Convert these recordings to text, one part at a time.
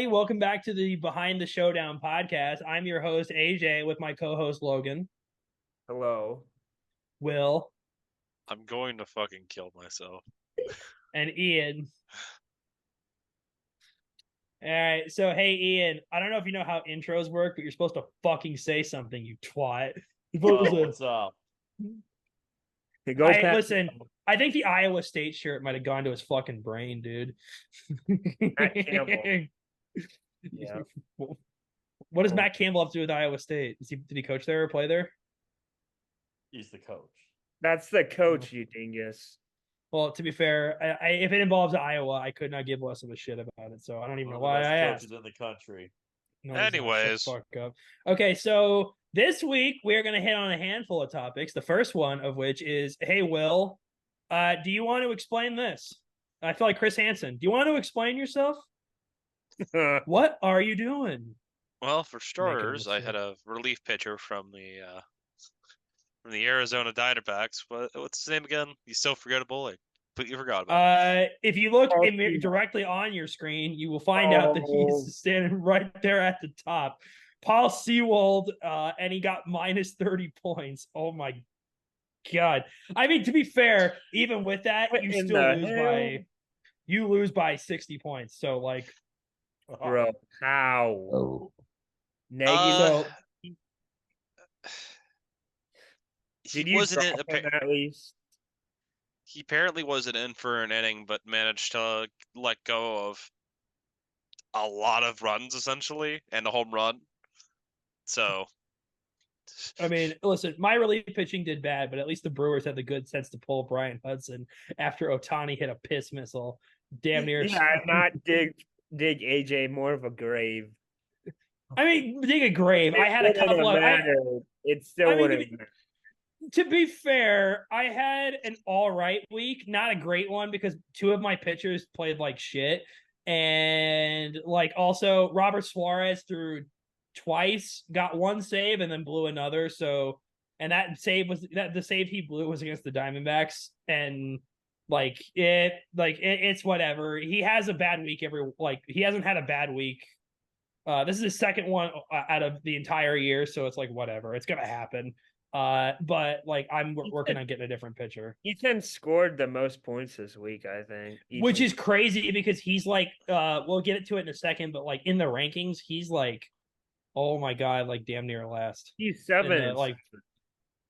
everybody. Welcome back to the Behind the Showdown podcast. I'm your host, AJ, with my co-host, Logan, Hello. Will, I'm going to fucking kill myself. and Ian. All right. So, hey, Ian, I don't know if you know how intros work, but you're supposed to fucking say something, you twat. What's up? Listen, I think the Iowa State shirt might have gone to his fucking brain, dude. Matt Campbell. Yeah. What does Matt Campbell have to do with Iowa State? Did he coach there or play there? He's the coach. That's the coach, you dingus. Well, to be fair, if it involves Iowa, I could not give less of a shit about it. So I don't even know why I asked. Coaches in the country. No, Anyways, fuck up. Okay, so this week we're gonna hit on a handful of topics. The first one of which is, hey, Will, do you want to explain this? I feel like Chris Hansen. Do you want to explain yourself? What are you doing? well, for starters, I had a relief pitcher from the Arizona Diamondbacks. What's his name again? He's so forgettable. I completely forgot about him. If you look directly on your screen, you will find out that he's standing right there at the top. Paul Sewald, and he got minus 30 points. Oh my God. I mean, to be fair, even with that, you lose by 60 points. So, like, bro, how? Oh. Negative. Did you at least? He apparently wasn't in for an inning, but managed to let go of a lot of runs, essentially, and a home run. So, I mean, listen, my relief pitching did bad, but at least the Brewers had the good sense to pull Brian Hudson after Ohtani hit a piss missile. Damn near. Yeah, not dig AJ more of a grave. I mean, dig a grave. I had a couple of. It still wouldn't. To be fair, I had an all right week, not a great one because two of my pitchers played like shit, and like also Robert Suarez threw twice, got one save, and then blew another. So, and the save he blew was against the Diamondbacks, and it's whatever. He has a bad week he hasn't had a bad week. This is his second one out of the entire year, so it's like whatever. It's gonna happen. But like I'm working on getting a different pitcher. Ethan scored the most points this week, I think. Which is crazy because he's like we'll get to it in a second, but like in the rankings, he's like, oh my God, like damn near last. He's seventh. I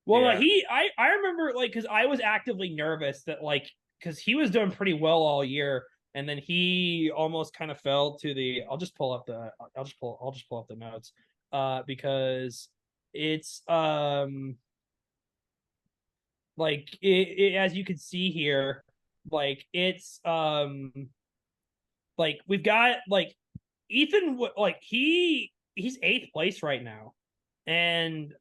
remember like because I was actively nervous that like because he was doing pretty well all year, and then he almost kind of fell to the I'll just pull up the notes because it's like it as you can see here, like it's like we've got like Ethan, like he's 8th place right now, and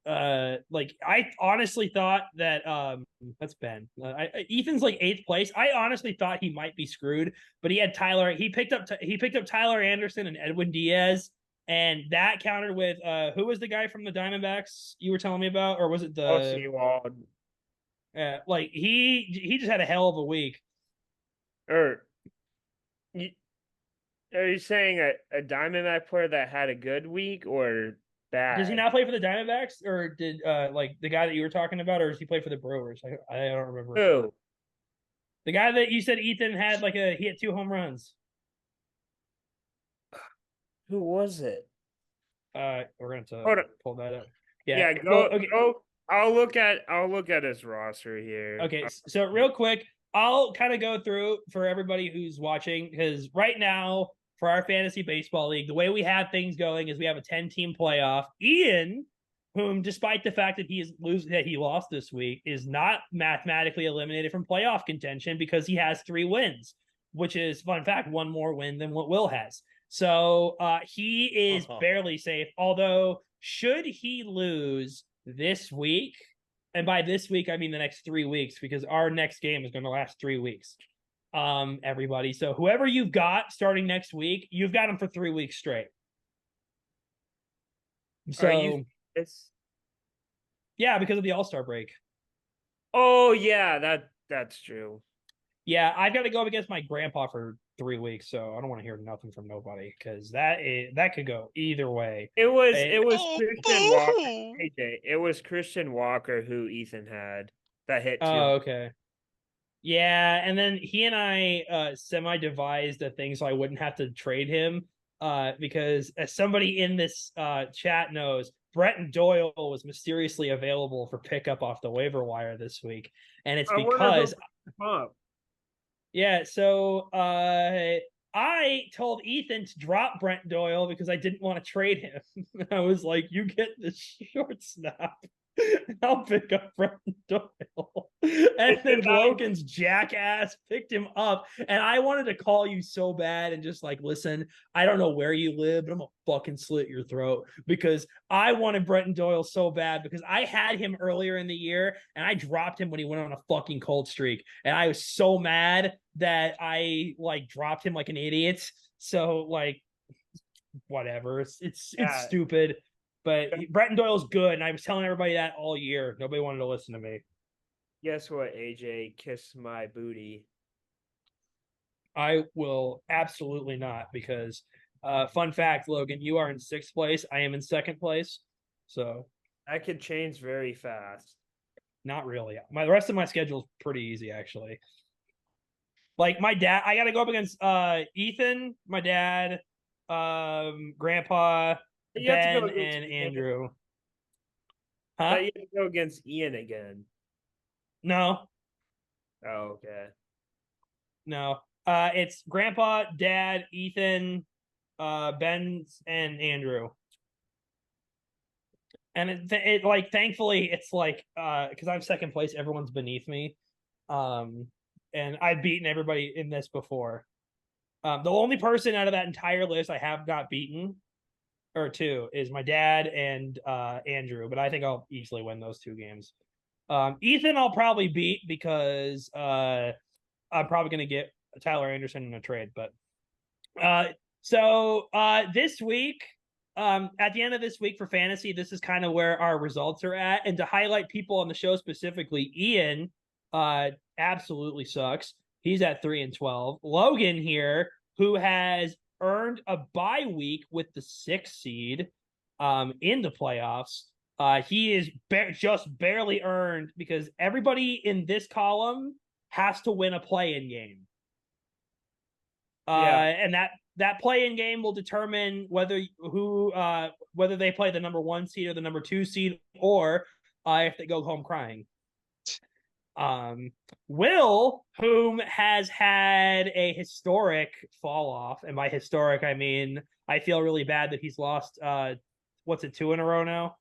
like I honestly thought that that's Ben. Ethan's like 8th place. I honestly thought he might be screwed, but he had Tyler. He picked up Tyler Anderson and Edwin Diaz. And that countered with who was the guy from the Diamondbacks you were telling me about, or was it the? Like he just had a hell of a week. Are you saying a Diamondback player that had a good week or bad? Does he not play for the Diamondbacks, or did like the guy that you were talking about, or does he play for the Brewers? I don't remember. Who? The guy that you said Ethan had he had 2 home runs. Who was it? We're going to pull that up. Yeah, go. I'll look at his roster here. Okay, so real quick, I'll kind of go through for everybody who's watching because right now for our fantasy baseball league, the way we have things going is we have a 10-team playoff. Ian, whom despite the fact that he lost this week, is not mathematically eliminated from playoff contention because he has 3 wins, which is fun fact, 1 more win than what Will has. So he is barely safe, although should he lose this week, and by this week, I mean the next 3 weeks, because our next game is going to last 3 weeks, everybody. So whoever you've got starting next week, you've got them for 3 weeks straight. So, yeah, because of the All-Star break. Oh, yeah, that's true. Yeah, I've got to go up against my grandpa for 3 weeks, so I don't want to hear nothing from nobody because that could go either way. It was Oh, Christian Walker. boo! AJ, it was Christian Walker who Ethan had that hit 2. Oh, okay. Yeah, and then he and I semi-devised a thing so I wouldn't have to trade him because as somebody in this chat knows, Bretton Doyle was mysteriously available for pickup off the waiver wire this week. And it's because yeah, so I told Ethan to drop Brent Doyle because I didn't want to trade him. I was like, you get the short snap. I'll pick up Brent Doyle. And then Logan's jackass picked him up. And I wanted to call you so bad and just like, listen, I don't know where you live, but I'm gonna fucking slit your throat because I wanted Brent Doyle so bad because I had him earlier in the year and I dropped him when he went on a fucking cold streak. And I was so mad that I like dropped him like an idiot. So like whatever. It's stupid. But Bretton Doyle's good, and I was telling everybody that all year. Nobody wanted to listen to me. Guess what, AJ? Kiss my booty. I will absolutely not, because fun fact, Logan, you are in 6th place. I am in 2nd place. So that could change very fast. Not really. The rest of my schedule is pretty easy, actually. Like my dad, I got to go up against Ethan, my dad, Grandpa, Ben, and Andrew. Huh? You have to go against Ian again. No. Oh, okay. No. It's Grandpa, Dad, Ethan, Ben, and Andrew. And it like, thankfully, it's like, because I'm 2nd place, everyone's beneath me. And I've beaten everybody in this before. The only person out of that entire list I have not beaten, or 2, is my dad and Andrew, but I think I'll easily win those 2 games. Ethan I'll probably beat because I'm probably going to get Tyler Anderson in a trade. But so this week, at the end of this week for fantasy, this is kind of where our results are at. And to highlight people on the show specifically, Ian absolutely sucks. He's at 3-12. Logan here, who has earned a bye week with the 6th seed in the playoffs. He is just barely earned because everybody in this column has to win a play-in game. And that play-in game will determine whether they play the number 1 seed or the number 2 seed, or if they go home crying. Will, whom has had a historic fall off, and by historic I mean I feel really bad that he's lost 2 in a row now.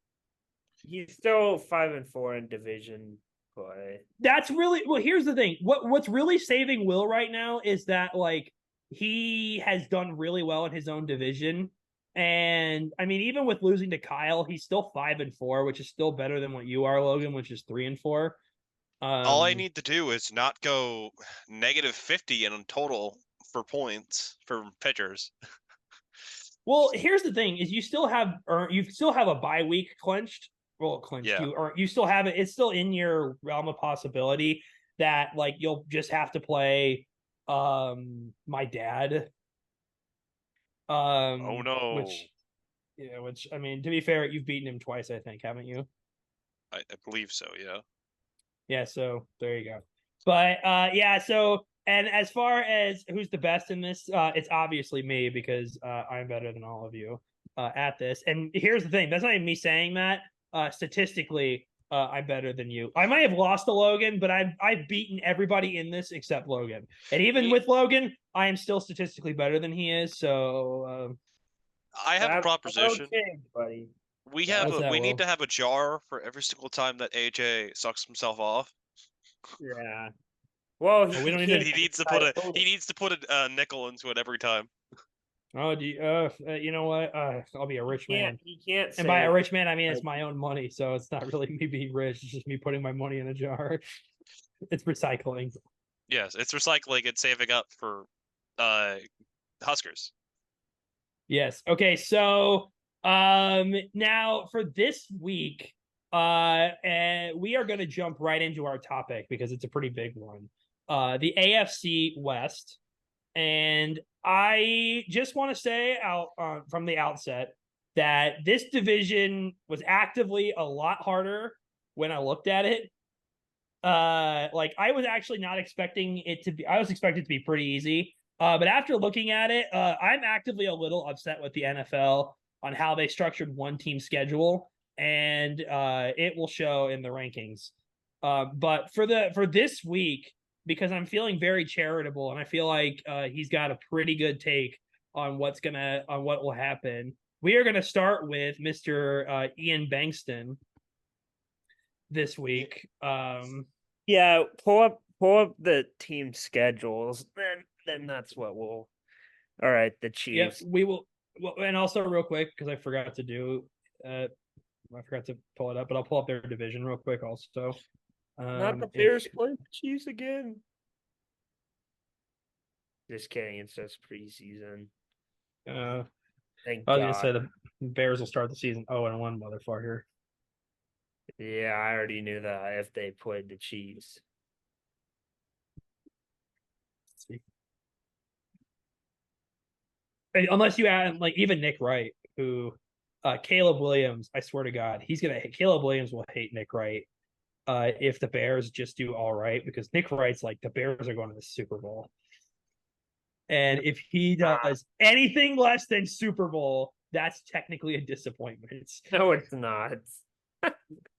He's still 5-4 in division play. That's really well. Here's the thing. What's really saving Will right now is that like he has done really well in his own division, and I mean even with losing to Kyle, he's still 5-4, which is still better than what you are, Logan, which is 3-4. All I need to do is not go -50 in total for points for pitchers. Well, here's the thing: is you still have a bye week clinched. Well, clinched. Yeah. You still have it. It's still in your realm of possibility that like you'll just have to play my dad. Oh no. Which I mean, to be fair, you've beaten him twice, I think, haven't you? I believe so, yeah. Yeah, so there you go. But yeah, so and as far as who's the best in this, it's obviously me because I'm better than all of you at this. And here's the thing, that's not even me saying that. Statistically, I'm better than you. I might have lost to Logan, but I've beaten everybody in this except Logan. And even with Logan, I am still statistically better than he is. So I have a proposition. Okay, buddy. We need to have a jar for every single time that AJ sucks himself off. Yeah. Well, he needs to put a nickel into it every time. Oh, you know what? I'll be a rich man. He can't. And by a rich man, I mean it's my own money, so it's not really me being rich. It's just me putting my money in a jar. It's recycling. Yes, it's recycling and saving up for Huskers. Yes. Okay. So now for this week, we are going to jump right into our topic because it's a pretty big one. The AFC West. And I just want to say out from the outset that this division was actively a lot harder when I looked at it. Like I was actually not expecting it to be. I was expecting it to be pretty easy. But after looking at it, I'm actively a little upset with the NFL on how they structured one team schedule, and it will show in the rankings. But for this week, because I'm feeling very charitable, and I feel like he's got a pretty good take on what will happen. We are gonna start with Mr. Ian Bankston this week. Yeah, pull up the team schedules. Then that's what we'll. All right, the Yep, Chiefs. we will. Well, and also real quick because I forgot to do. I forgot to pull it up, but I'll pull up their division real quick also. Not the Bears playing the Chiefs again. Just kidding. It's just preseason. Thank I was God. gonna say the Bears will start the season 0-1, motherfucker. Yeah, I already knew that if they played the Chiefs. Unless you add like even Nick Wright, who Caleb Williams, I swear to God, Caleb Williams will hate Nick Wright if the Bears just do all right, because Nick Wright's like the Bears are going to the Super Bowl. And if he does anything less than Super Bowl, that's technically a disappointment. No, it's not.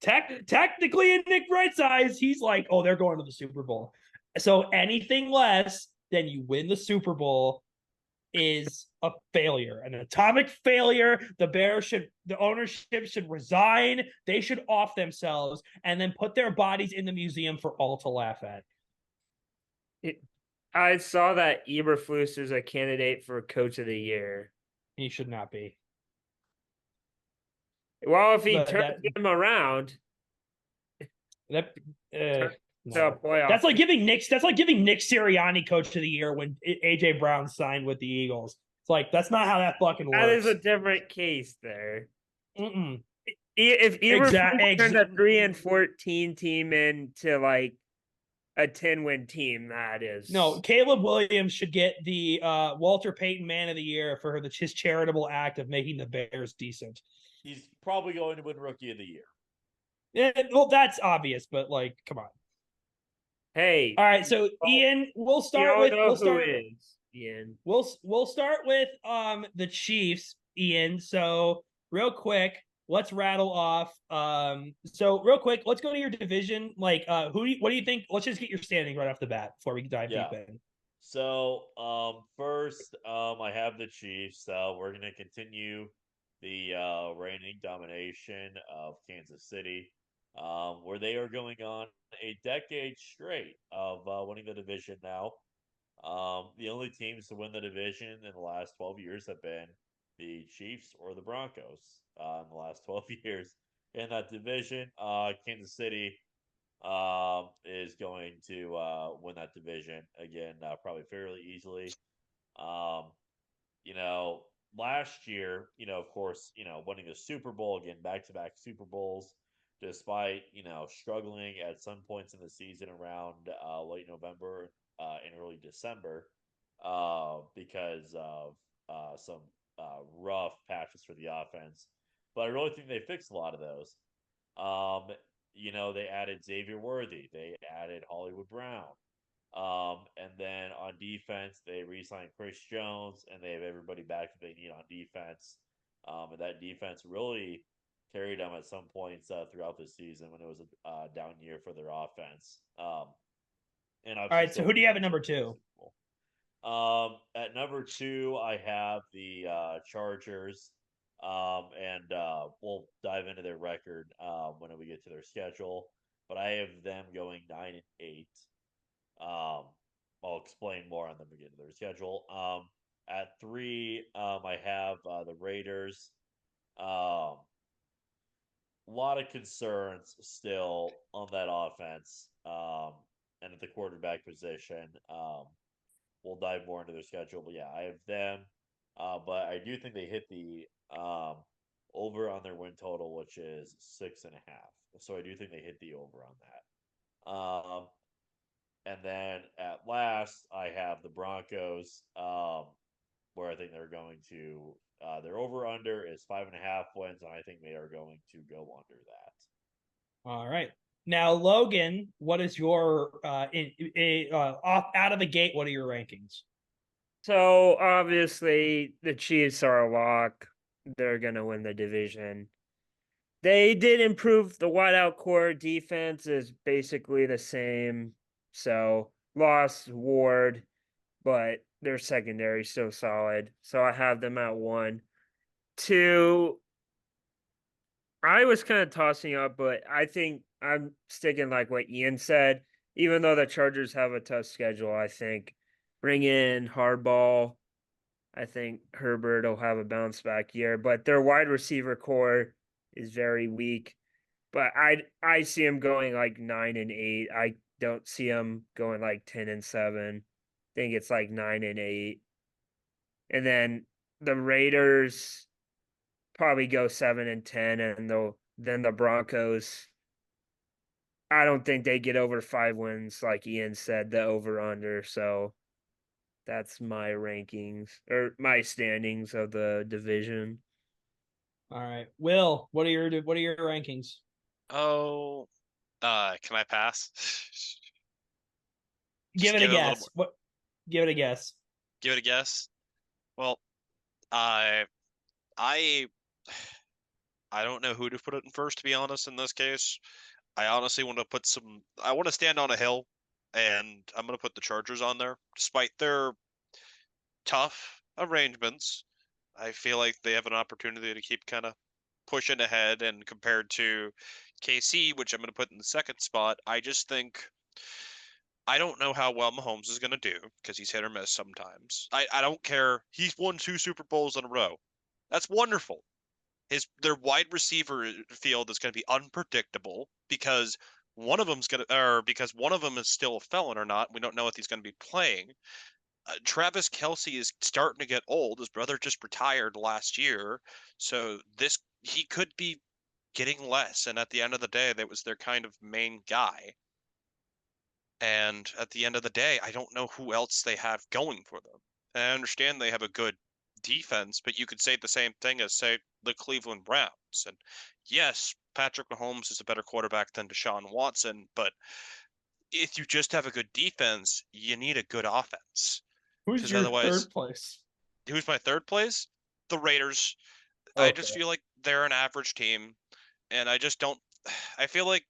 Technically, in Nick Wright's eyes, he's like, oh, they're going to the Super Bowl. So anything less than you win the Super Bowl is a failure, an atomic failure. The ownership should resign. They should off themselves and then put their bodies in the museum for all to laugh at. I saw that Eberflus is a candidate for Coach of the Year. He should not be. Well, if he turns him around, no. playoff. That's like giving Nick Sirianni Coach of the Year when AJ Brown signed with the Eagles. It's like that's not how that fucking works. That is a different case there. Mm-mm. If Eberflus turned a 3-14 team into like a 10-win team, that is no. Caleb Williams should get the Walter Payton Man of the Year for his charitable act of making the Bears decent. He's probably going to win Rookie of the Year. Yeah, well, that's obvious, but like, come on. Hey, all right. So Ian, we'll start with Ian. We'll start with the Chiefs, Ian. So real quick, let's rattle off. So real quick, let's go to your division. Like, what do you think? Let's just get your standing right off the bat before we dive deep in. So, first, I have the Chiefs. We're gonna continue the reigning domination of Kansas City, where they are going on a decade straight of winning the division now. The only teams to win the division in the last 12 years have been the Chiefs or the Broncos in the last 12 years. In that division, Kansas City is going to win that division again, probably fairly easily. Last year, of course, winning a Super Bowl again, back-to-back Super Bowls, despite, struggling at some points in the season around late November and early December because of some rough patches for the offense. But I really think they fixed a lot of those. They added Xavier Worthy. They added Hollywood Brown. And then on defense, they re-signed Chris Jones, and they have everybody back that they need on defense. And that defense really carried them at some points throughout the season when it was a down year for their offense. All right, so who do you have at number 2? At number 2, I have the Chargers. And we'll dive into their record when we get to their schedule. But I have them going 9-8. I'll explain more on them when we get to their schedule. At 3, I have the Raiders. A lot of concerns still on that offense, and at the quarterback position. We'll dive more into their schedule, but yeah, I have them. But I do think they hit the over on their win total, which is 6.5. So I do think they hit the over on that. And then at last, I have the Broncos, where I think they're going to their over under is 5.5 wins, and I think they are going to go under that. All right. Now, Logan, what is your off out of the gate? What are your rankings? So obviously the Chiefs are a lock. They're gonna win the division. They did improve the wideout core. Defense is basically the same. So lost Ward, but their secondary so solid. So I have them at 1. 2, I was kind of tossing up, but I think I'm sticking like what Ian said. Even though the Chargers have a tough schedule, I think bring in Hardball. I think Herbert will have a bounce back year, but their wide receiver core is very weak. But I see him going like 9-8. I don't see him going like 10-7. I think it's like 9-8. And then the Raiders probably go 7-10, and then the Broncos. I don't think they get over 5 wins, like Ian said, the over under. So that's my rankings or my standings of the division. All right, Will, what are your rankings? Oh, can I pass? Give it a give it a little guess. more. What? Give it a guess. Give it a guess. Well, I I I don't know who to put it in first, to be honest, in this case. I honestly want to I want to stand on a hill, and I'm going to put the Chargers on there. Despite their tough arrangements, I feel like they have an opportunity to keep kind of pushing ahead. And compared to KC, which I'm going to put in the second spot, I just think I don't know how well Mahomes is going to do because he's hit or miss sometimes. I don't care. He's won 2 Super Bowls in a row. That's wonderful. Their wide receiver field is going to be unpredictable because one of them's going to, or because one of them is still a felon or not. We don't know if he's going to be playing. Travis Kelce is starting to get old. His brother just retired last year, so he could be getting less. And at the end of the day, that was their kind of main guy. And at the end of the day, I don't know who else they have going for them. And I understand they have a good defense, but you could say the same thing as, say, the Cleveland Browns. And yes, Patrick Mahomes is a better quarterback than Deshaun Watson, but if you just have a good defense, you need a good offense. Who's Because your otherwise, third place? who's my third place? The Raiders. I Okay. just feel like they're an average team, and I just don't. I feel like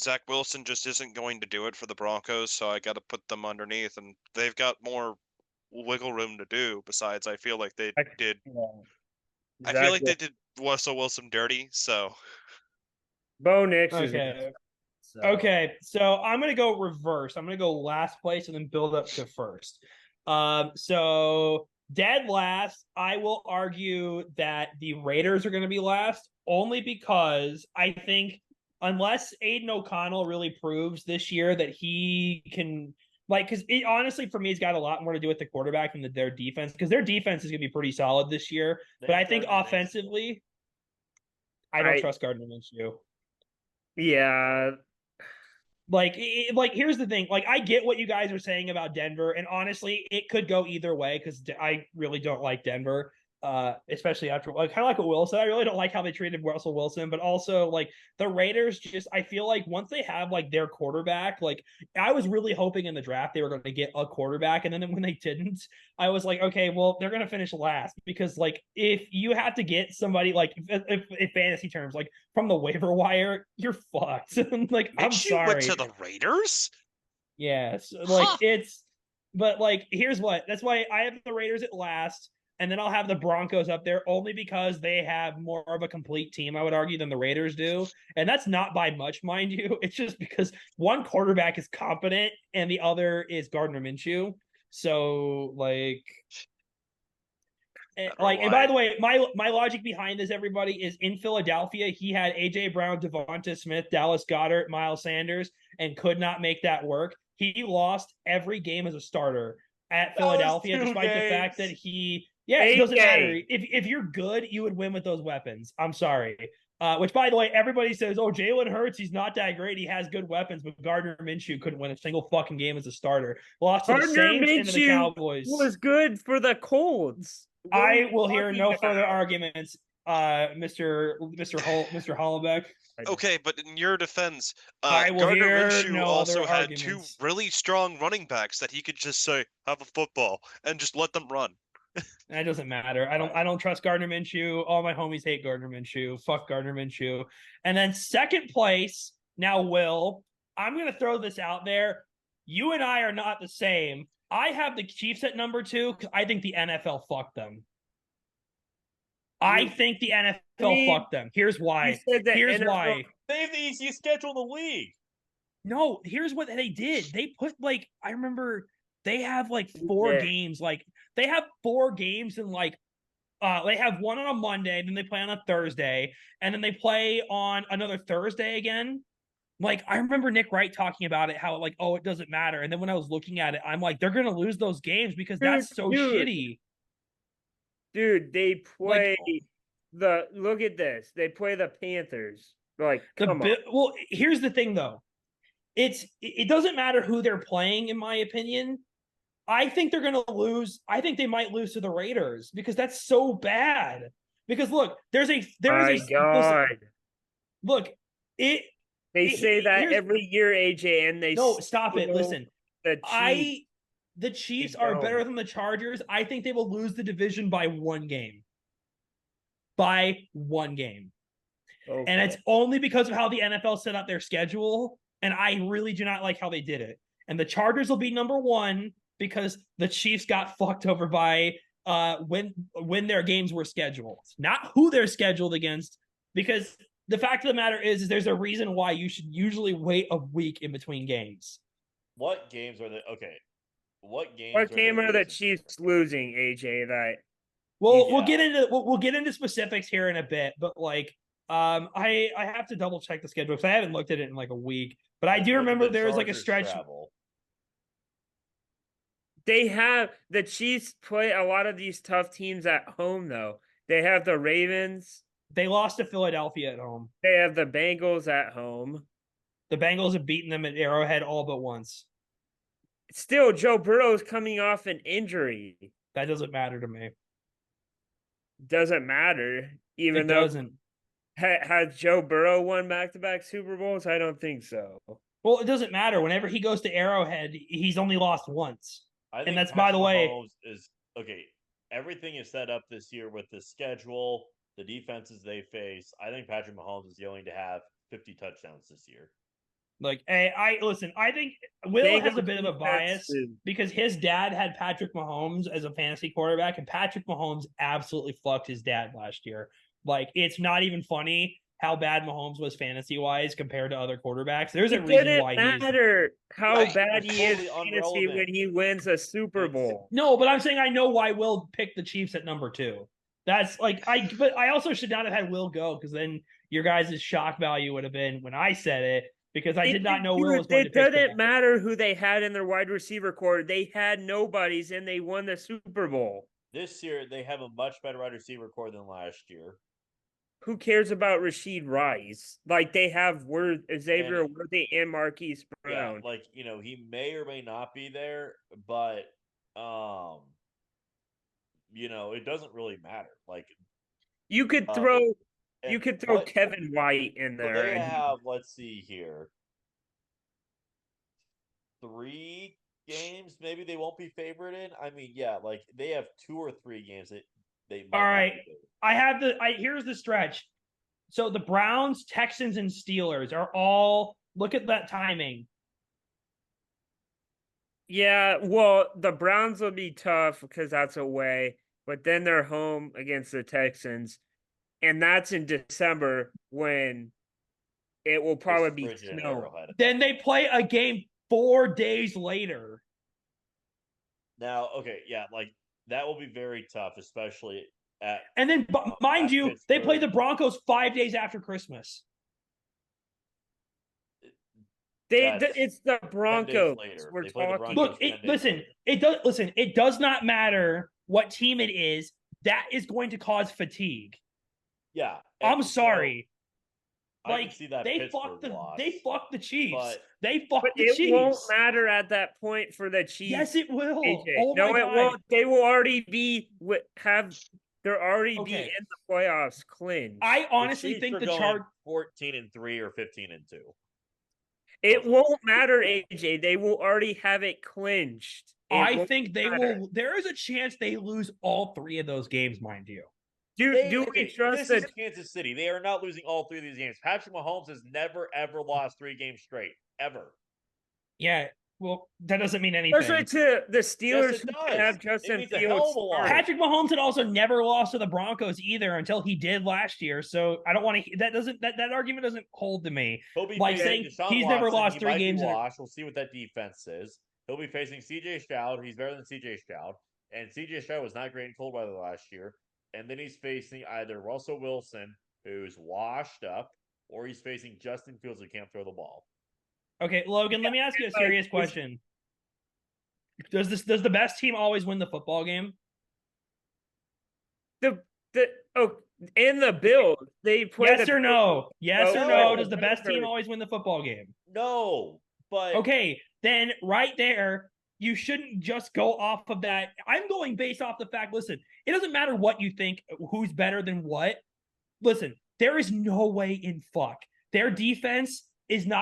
Zach Wilson just isn't going to do it for the Broncos, so I got to put them underneath, and they've got more wiggle room to do. Besides, I feel like they did. I feel like Exactly. they did Russell Wilson dirty. So Bo Nix is Okay. so. Okay, so I'm gonna go reverse. I'm gonna go last place and then build up to first. So dead last, I will argue that the Raiders are gonna be last only because I think unless Aiden O'Connell really proves this year that he can because it honestly for me it's got a lot more to do with the quarterback than their defense because their defense is gonna be pretty solid this year. But I think offensively, I don't trust Gardner Minshew. Yeah. Like here's the thing. Like, I get what you guys are saying about Denver, and honestly, it could go either way because I really don't like Denver. Especially after kind of like what Will said. I really don't like how they treated Russell Wilson, but also like the Raiders. Just I feel like once they have like their quarterback, like I was really hoping in the draft they were going to get a quarterback, and then when they didn't, I was like, okay, well they're going to finish last because like if you have to get somebody like if fantasy terms like from the waiver wire, you're fucked. Like I'm sorry. Went to the Raiders. Yes, like it's. But like, here's what. That's why I have the Raiders at last. And then I'll have the Broncos up there only because they have more of a complete team, I would argue, than the Raiders do. And that's not by much, mind you. It's just because one quarterback is competent and the other is Gardner Minshew. So, and by the way, my logic behind this, everybody, is in Philadelphia, he had AJ Brown, Devonta Smith, Dallas Goedert, Miles Sanders, and could not make that work. He lost every game as a starter at Philadelphia, despite the fact that it doesn't matter. If you're good, you would win with those weapons. I'm sorry. Which, by the way, everybody says, oh, Jalen Hurts, he's not that great. He has good weapons, but Gardner Minshew couldn't win a single fucking game as a starter. Lost to the Saints and to the Cowboys. Was good for the Colts. I will hear no further arguments, Mr. Hollenbeck. Okay, but in your defense, I will Gardner hear Minshew no also other had two arguments. really strong running backs that he could just say, have a football, and just let them run. That doesn't matter. I don't trust Gardner Minshew. All my homies hate Gardner Minshew. Fuck Gardner Minshew. And then second place, now Will, I'm going to throw this out there. You and I are not the same. I have the Chiefs at number 2 because I think the NFL fucked them. I think the NFL fucked them. Here's why. Here's why. They have the easiest schedule in the league. No, here's what they did. They put I remember they have 4 games. They have 4 games and they have one on a Monday, then they play on a Thursday, and then they play on another Thursday again. I remember Nick Wright talking about it, how it doesn't matter. And then when I was looking at it, I'm like, they're gonna lose those games because that's so shitty. Dude, they play look at this. They play the Panthers. Come on. Well, here's the thing though. It doesn't matter who they're playing, in my opinion. I think they're going to lose. I think they might lose to the Raiders because that's so bad. Because look, They say that every year, AJ, and they stop it. Listen, the Chiefs are better than the Chargers. I think they will lose the division by 1 game. By 1 game. Okay. And it's only because of how the NFL set up their schedule. And I really do not like how they did it. And the Chargers will be number 1 because the Chiefs got fucked over by when their games were scheduled. Not who they're scheduled against, because the fact of the matter is there's a reason why you should usually wait a week in between games. What games are they? Okay. What game are the Chiefs losing, AJ? We'll get into specifics here in a bit, but I have to double check the schedule because I haven't looked at it in a week. But I do remember there was a stretch. The Chiefs play a lot of these tough teams at home, though. They have the Ravens. They lost to Philadelphia at home. They have the Bengals at home. The Bengals have beaten them at Arrowhead all but once. Still, Joe Burrow's coming off an injury. That doesn't matter to me. Doesn't matter, even though. Doesn't. Has Joe Burrow won back-to-back Super Bowls? I don't think so. Well, it doesn't matter. Whenever he goes to Arrowhead, he's only lost once. And that's, by the way, everything is set up this year with the schedule, the defenses they face. I think Patrick Mahomes is going to have 50 touchdowns this year. I think Will has a bit of a bias because his dad had Patrick Mahomes as a fantasy quarterback, and Patrick Mahomes absolutely fucked his dad last year. It's not even funny how bad Mahomes was fantasy-wise compared to other quarterbacks. There's a reason why it didn't matter how bad he is fantasy when he wins a Super Bowl. No, but I'm saying I know why Will picked the Chiefs at number 2. That's but I also should not have had Will go because then your guys' shock value would have been when I said it because I did not know Will was going to pick. It didn't matter who they had in their wide receiver core. They had nobodies and they won the Super Bowl. This year, they have a much better wide receiver core than last year. Who cares about Rashid Rice? They have Xavier Worthy and Marquise Brown. Yeah, he may or may not be there, but it doesn't really matter. You could throw Kevin White in there. They have, let's see here, 3 games. Maybe they won't be favored in. I mean, yeah, they have 2 or 3 games that they might. All right, here's the stretch. So the Browns, Texans, and Steelers are all. Look at that timing. Yeah, well, the Browns will be tough because that's away, but then they're home against the Texans, and that's in December when it will probably be snow. Then they play a game 4 days later. Now, okay, yeah, that will be very tough, especially at. And then, mind you, Pittsburgh. They play the Broncos 5 days after Christmas. It's the Broncos. We're talking. Look, it does not matter what team it is. That is going to cause fatigue. Yeah, I'm sorry. I can see that they Pittsburgh loss. They fucked the Chiefs. But They fucked the it Chiefs. won't matter at that point for the Chiefs. Yes, it will. AJ. Oh no, my it God. won't. They will already be they're already be Okay. in the playoffs clinched. I honestly the think the Chargers 14-3 or 15-2. It won't matter, AJ. They will already have it clinched. I think they will. There is a chance they lose all 3 of those games, mind you. Do we trust this is Kansas City? They are not losing all 3 of these games. Patrick Mahomes has never ever lost 3 games straight ever. Yeah, well, that doesn't mean anything. Especially to the Steelers Yes, it who does. have Justin It means a hell of a Fields. lot. Patrick Mahomes had also never lost to the Broncos either until he did last year. So I don't want to. That argument doesn't hold to me. He'll be Like facing saying Deshaun he's Watson. never lost He 3 might be games. washed. We'll see what that defense is. He'll be facing CJ Stroud. He's better than CJ Stroud. And CJ Stroud was not great in cold weather last year. And then he's facing either Russell Wilson, who's washed up, or he's facing Justin Fields, who can't throw the ball. Okay, Logan, let me ask you a serious question. Does the best team always win the football game? And the Bills, they play. Yes or no? Yes or no? Does the best team No. always win the football game? No, but Okay, then right there, you shouldn't just go off of that. I'm going based off the fact, listen, it doesn't matter what you think, who's better than what. Listen, there is no way in fuck. Their defense and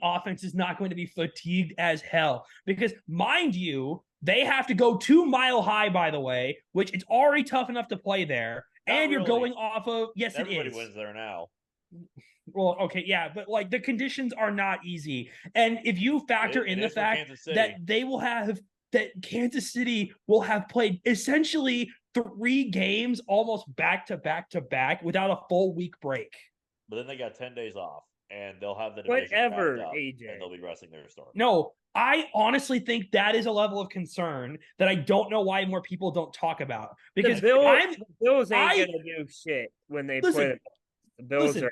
offense is not going to be fatigued as hell. Because, mind you, they have to go 2 Mile High, by the way, which it's already tough enough to play there. Not and you're really. going off of, yes, everybody it is. wins there now. Well, okay, yeah, but like the conditions are not easy. And if you factor in the fact that Kansas City will have played essentially 3 games almost back to back without a full week break. But then they got 10 days off, and they'll have the division Whatever, wrapped up, AJ. and they'll be resting their star. No, I honestly think that is a level of concern that I don't know why more people don't talk about. Because the Bills ain't gonna do shit when they play. The Bills are.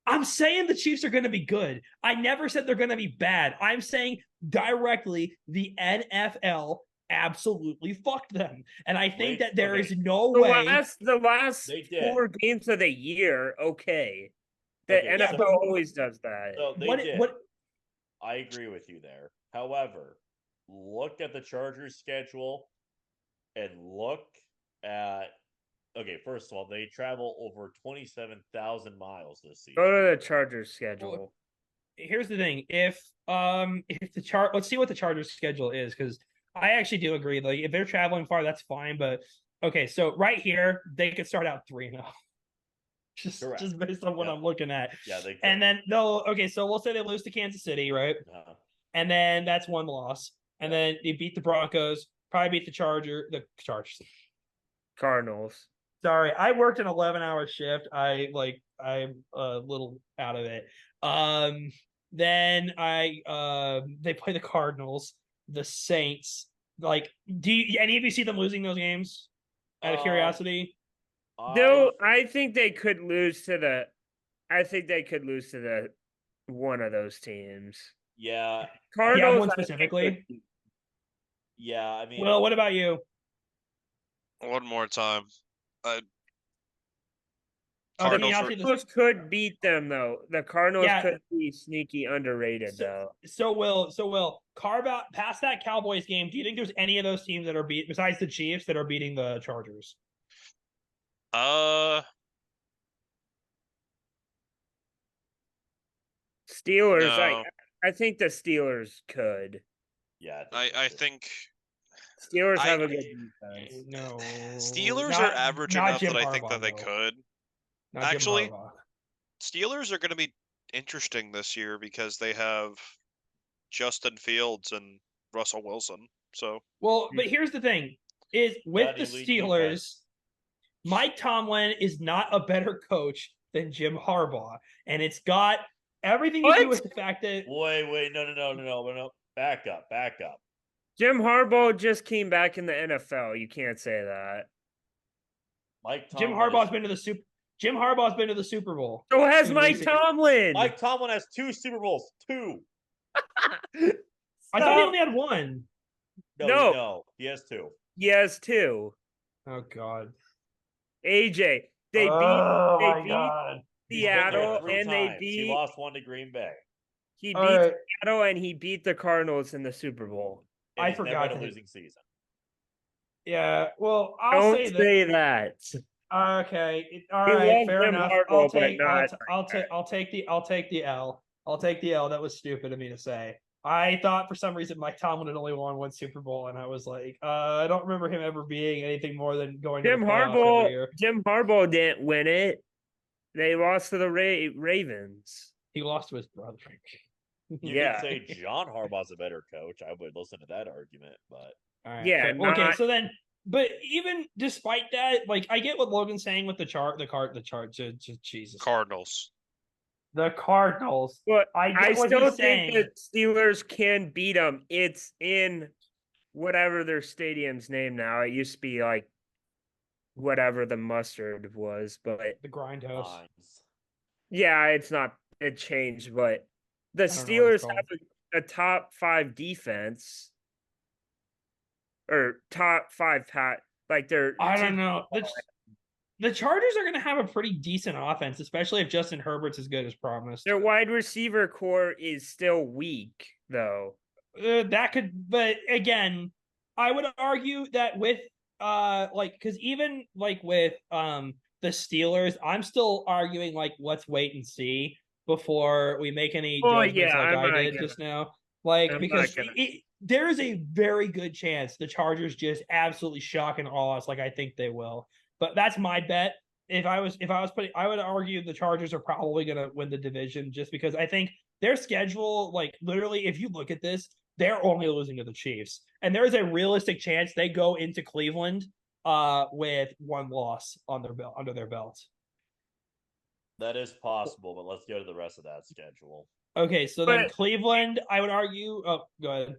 I'm saying the Chiefs are going to be good. I never said they're going to be bad. I'm saying directly the NFL absolutely fucked them. And I think that there is no way. The last 4 games of the year, okay. The NFL always does that. So I agree with you there. However, look at the Chargers schedule and look at first of all, they travel over 27,000 miles this season. Go to the Chargers schedule. Well, here's the thing: if let's see what the Chargers schedule is, because I actually do agree. Like, if they're traveling far, that's fine. But okay, so right here, they could start out 3-0. Just based on what I'm looking at. Yeah, they could. And then so we'll say they lose to Kansas City, right? And then that's 1 loss. And then they beat the Broncos, probably beat the Chargers. Cardinals. Sorry, I worked an 11-hour shift. I'm a little out of it. Then they play the Cardinals, the Saints. Like, do any of you see them losing those games? Out of curiosity. No, I think they could lose to the. I think they could lose to the one of those teams. Yeah, Cardinals one specifically. Yeah, I mean. Well, what about you? One more time. Cardinals could beat them though. The Cardinals could be sneaky underrated though. So Will carve out past that Cowboys game. Do you think there's any of those teams that are besides the Chiefs that are beating the Chargers? Steelers. No. I think the Steelers could. Yeah, I think Steelers have a good defense. No, Steelers are average enough that I think that they could. Actually, Steelers are going to be interesting this year because they have Justin Fields and Russell Wilson. So well, but here's the thing: is with the Steelers, Mike Tomlin is not a better coach than Jim Harbaugh, and it's got everything to do with the fact that wait, no, back up. Jim Harbaugh just came back in the NFL. You can't say that. Jim Harbaugh's been to the Super Bowl. So has Mike Tomlin. Mike Tomlin has 2 Super Bowls. 2. I thought he only had 1. No, he has 2. He has 2. Oh God. AJ, they beat Seattle three and they times. beat. He lost one to Green Bay. He All beat right. Seattle and he beat the Cardinals in the Super Bowl. And I he's never forgot had a that. losing season. Yeah, well, I'll Don't say say that. that. Okay, all He right, loves fair Jim enough. Harbaugh, but not I'll take the L. I'll take the L. That was stupid of me to say. I thought for some reason Mike Tomlin had only won one Super Bowl, and I was like, I don't remember him ever being anything more than going to the playoffs every year. Jim Harbaugh didn't win it. They lost to the Ravens. He lost to his brother. You Yeah. could say John Harbaugh's a better coach. I would listen to that argument, but All right, Yeah, fair. Okay, not- so then, but even despite that, like I get what Logan's saying with the chart. Jesus, Cardinals. the Cardinals. But I I get what still he's think saying. the Steelers can beat them. It's in whatever their stadium's name now. It used to be like whatever the mustard was, but The Grindhouse. Hines. yeah, it's not. It changed, but the I don't know what Steelers it's have called. a top 5 defense or top 5 pat. Like they're. I don't know. The Chargers are going to have a pretty decent offense, especially if Justin Herbert's as good as promised. Their wide receiver core is still weak, though. That could, but again, I would argue that with because even like with the Steelers, I'm still arguing like let's wait and see before we make any judgments like I did just now. Like because there is a very good chance the Chargers just absolutely shock and awe us, like I think they will. But that's my bet. If I was putting, I would argue the Chargers are probably going to win the division just because I think their schedule, like literally, if you look at this, they're only losing to the Chiefs, and there is a realistic chance they go into Cleveland with one loss on their belt under their belt. That is possible, but let's go to the rest of that schedule. Okay, so then Cleveland, I would argue. Oh, go ahead,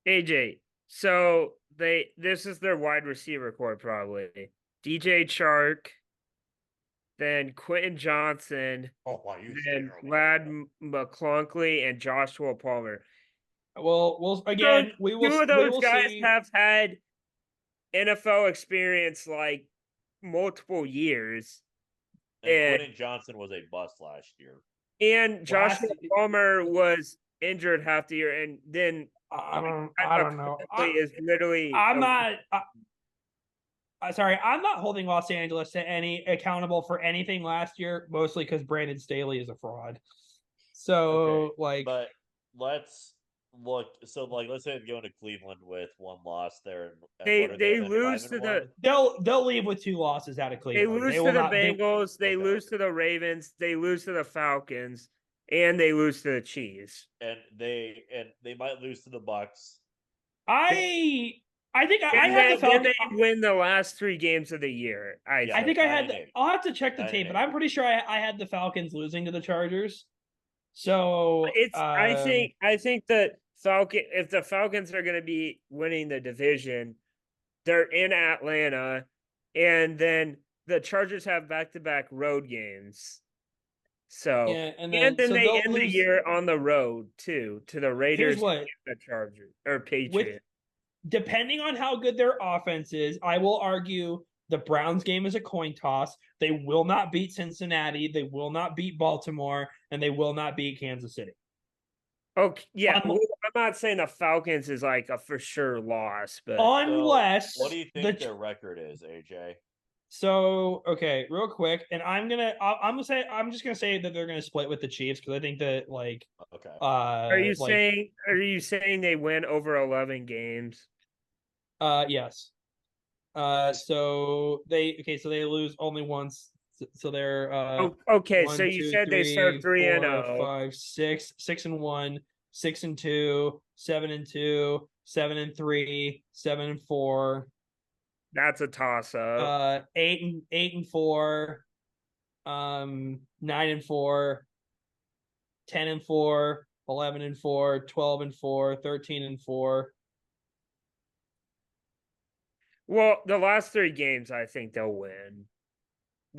AJ. So this is their wide receiver core probably. DJ Chark, then Quentin Johnson, then Lad McClunkley, and Joshua Palmer. Well, again, two of those guys have had NFL experience like multiple years. And Quentin Johnson was a bust last year. And Joshua Palmer was injured half the year, and then I don't know. Is literally I'm not. Sorry, I'm not holding Los Angeles to any accountable for anything last year, mostly because Brandon Staley is a fraud. So, but let's look. So, let's say they're going to Cleveland with one loss there. They lose to the. They'll leave with 2 losses out of Cleveland. They lose to the Bengals. They lose to the Ravens. They lose to the Falcons, and they lose to the Chiefs. And they might lose to the Bucks. I think I had the Falcons. They win the last 3 games of the year. I think I had. I'll have to check the tape, but I'm pretty sure I had the Falcons losing to the Chargers. So it's. I think that if the Falcons are going to be winning the division, they're in Atlanta, and then the Chargers have back-to-back road games. So and then they end the year on the road too to the Raiders, and the Chargers or Patriots. Depending on how good their offense is, I will argue the Browns game is a coin toss. They will not beat Cincinnati. They will not beat Baltimore, and they will not beat Kansas City. Okay, yeah, I'm not saying the Falcons is like a for sure loss, but unless what do you think their record is, AJ? So okay, real quick, and I'm just gonna say that they're gonna split with the Chiefs because I think that okay. Are you saying they win over 11 games? Yes. So they lose only once. So they're okay. 1, so you 2, said 3, they start 3-0, 5, 6, 6-1, 6-2, 7-2, 7-3, 7-4. That's a toss up. 8-4, 9-4, 10-4, 11-4, 12-4, 13-4. Well, the last 3 games, I think they'll win.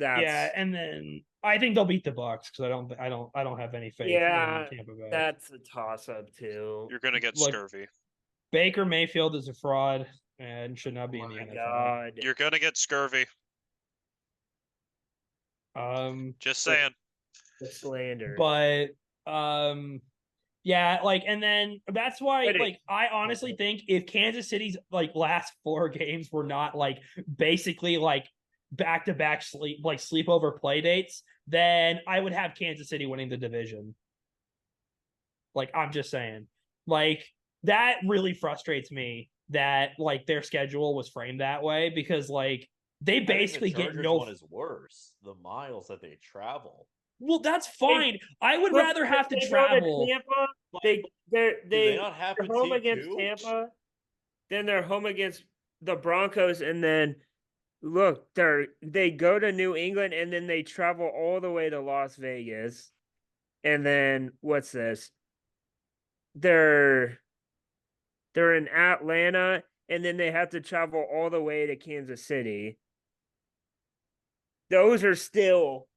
And then I think they'll beat the Bucks because I don't have any faith in Tampa Bay. That's a toss up too. You're gonna get scurvy. Baker Mayfield is a fraud and should not be in the NFL. God. You're gonna get scurvy. Just saying. The slander. But yeah, like, and then that's why, like, I honestly think if Kansas City's like last 4 games were not like basically like back-to-back sleepover play dates, then I would have Kansas City winning the division. Like, I'm just saying, like, that really frustrates me that like their schedule was framed that way, because like they basically get no. One is worse. The miles that they travel. Well, that's fine. I would rather have to travel. Tampa, they not have they're home against Tampa, then they're home against the Broncos, and then look, they go to New England, and then they travel all the way to Las Vegas, and then what's this? They're in Atlanta, and then they have to travel all the way to Kansas City. Those are still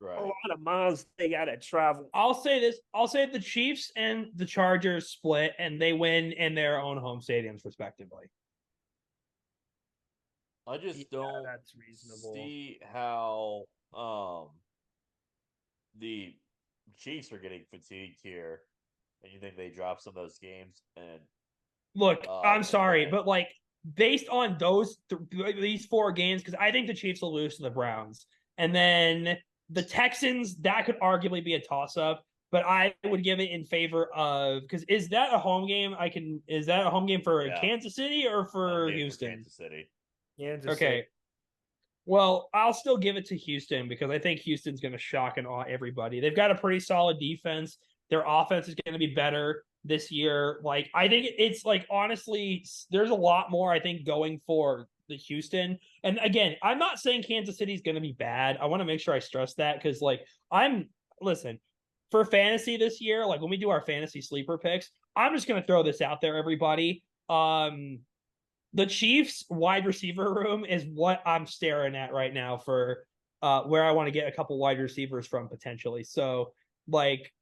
a lot of miles they got to travel. I'll say this. I'll say the Chiefs and the Chargers split, and they win in their own home stadiums, respectively. I just don't that's reasonable. see how the Chiefs are getting fatigued here, and you think they drop some of those games. And look, I'm sorry, but like based on these 4 games, because I think the Chiefs will lose to the Browns, and then the Texans, that could arguably be a toss-up, but I would give it in favor of, because is that a home game? Is that a home game for Kansas City or for Houston? Kansas City. Okay. Well, I'll still give it to Houston, because I think Houston's going to shock and awe everybody. They've got a pretty solid defense. Their offense is going to be better this year. Like, I think it's like, honestly, there's a lot more, I think, going for the Houston. And again, I'm not saying Kansas City is going to be bad. I want to make sure I stress that, because like, listen, for fantasy this year, like when we do our fantasy sleeper picks, I'm just going to throw this out there, everybody. The Chiefs wide receiver room is what I'm staring at right now for where I want to get a couple wide receivers from potentially. So like,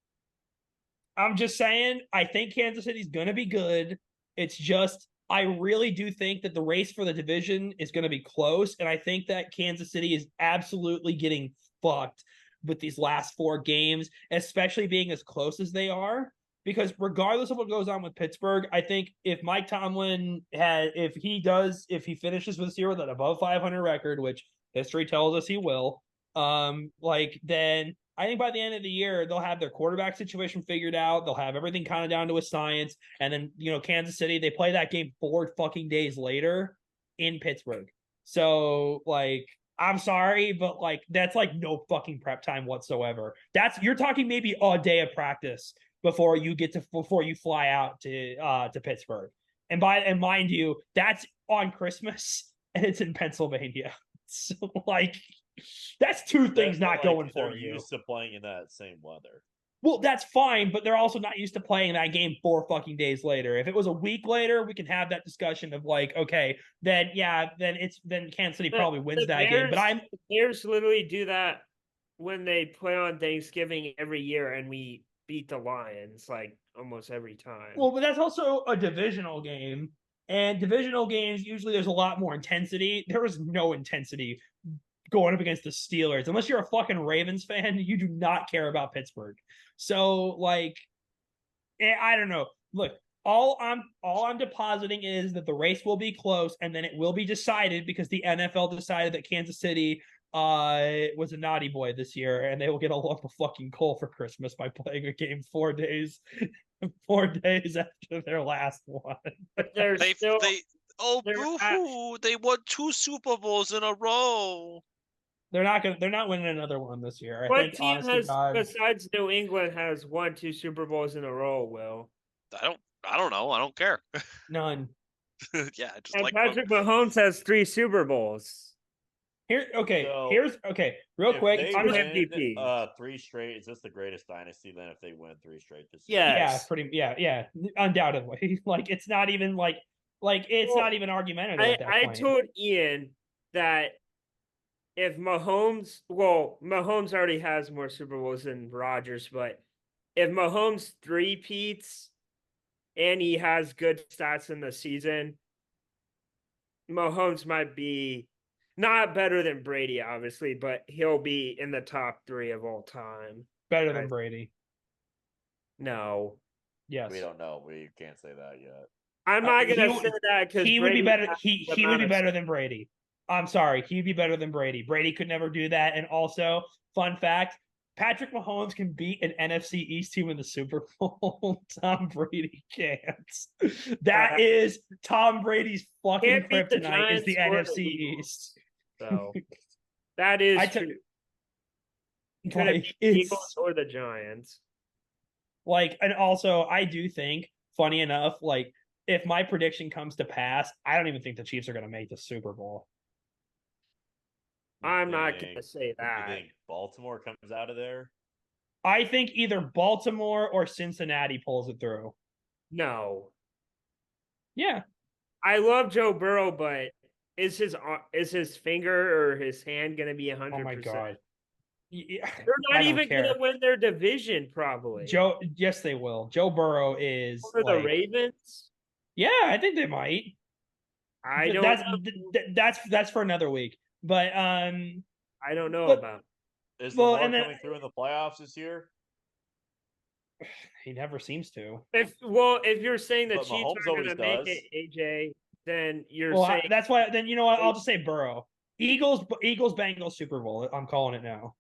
I'm just saying, I think Kansas City's going to be good. It's just, I really do think that the race for the division is going to be close. And I think that Kansas City is absolutely getting fucked with these last 4 games, especially being as close as they are. Because regardless of what goes on with Pittsburgh, I think if Mike Tomlin if he finishes this year with an above 500 record, which history tells us he will, then I think by the end of the year, they'll have their quarterback situation figured out. They'll have everything kind of down to a science. And then, Kansas City, they play that game 4 fucking days later in Pittsburgh. So, like, I'm sorry, but, like, that's, like, no fucking prep time whatsoever. You're talking maybe a day of practice before you fly out to Pittsburgh. And mind you, that's on Christmas, and it's in Pennsylvania. So, like, that's 2 things not going for you. They're used to playing in that same weather. Well, that's fine, but they're also not used to playing that game 4 fucking days later. If it was a week later, we can have that discussion of like, okay, then Kansas City probably wins that game. But the Bears literally do that when they play on Thanksgiving every year, and we beat the Lions like almost every time. Well, but that's also a divisional game, and divisional games usually there's a lot more intensity. There was no intensity going up against the Steelers. Unless you're a fucking Ravens fan, you do not care about Pittsburgh. So, like, I don't know. Look, all I'm depositing is that the race will be close, and then it will be decided, because the NFL decided that Kansas City was a naughty boy this year, and they will get a lump of fucking coal for Christmas by playing a game 4 days after their last one. Boo-hoo! They won 2 Super Bowls in a row. They're not winning another one this year. What team besides New England has won 2 Super Bowls in a row, Will? I don't know. I don't care. None. Yeah, Patrick Mahomes has 3 Super Bowls. Real quick. I'm an MVP. 3 straight. Is this the greatest dynasty then if they win 3 straight this year? Yes. Yeah, undoubtedly. Like, it's not even not even argumentative at that point. I told Ian that if Mahomes already has more Super Bowls than Rodgers, but if Mahomes 3-peats and he has good stats in the season, Mahomes might be Not better than Brady, obviously, but he'll be in the top 3 of all time. Better than Brady. No. Yes. We don't know. We can't say that yet. I'm not gonna say that because he would be better. He would be better than Brady. I'm sorry, he'd be better than Brady. Brady could never do that. And also, fun fact: Patrick Mahomes can beat an NFC East team in the Super Bowl. Tom Brady can't. That is Tom Brady's fucking kryptonite. Is the NFC East. So that is true. Like Eagles or the Giants. Like, and also, I do think, funny enough, like, if my prediction comes to pass, I don't even think the Chiefs are going to make the Super Bowl. I'm not going to say that. You think Baltimore comes out of there? I think either Baltimore or Cincinnati pulls it through. No. Yeah. I love Joe Burrow, but is his finger or his hand going to be 100%? Oh, my God. Yeah. They're not even going to win their division, probably. Yes, they will. Joe Burrow is like, the Ravens. Yeah, I think they might. I don't. That's for another week. But I don't know about. Is Lamar coming through in the playoffs this year? He never seems to. If you're saying the Chiefs are going to make it, AJ, then you're saying that's why. Then you know what? I'll just say Burrow. Eagles, Bengals Super Bowl. I'm calling it now.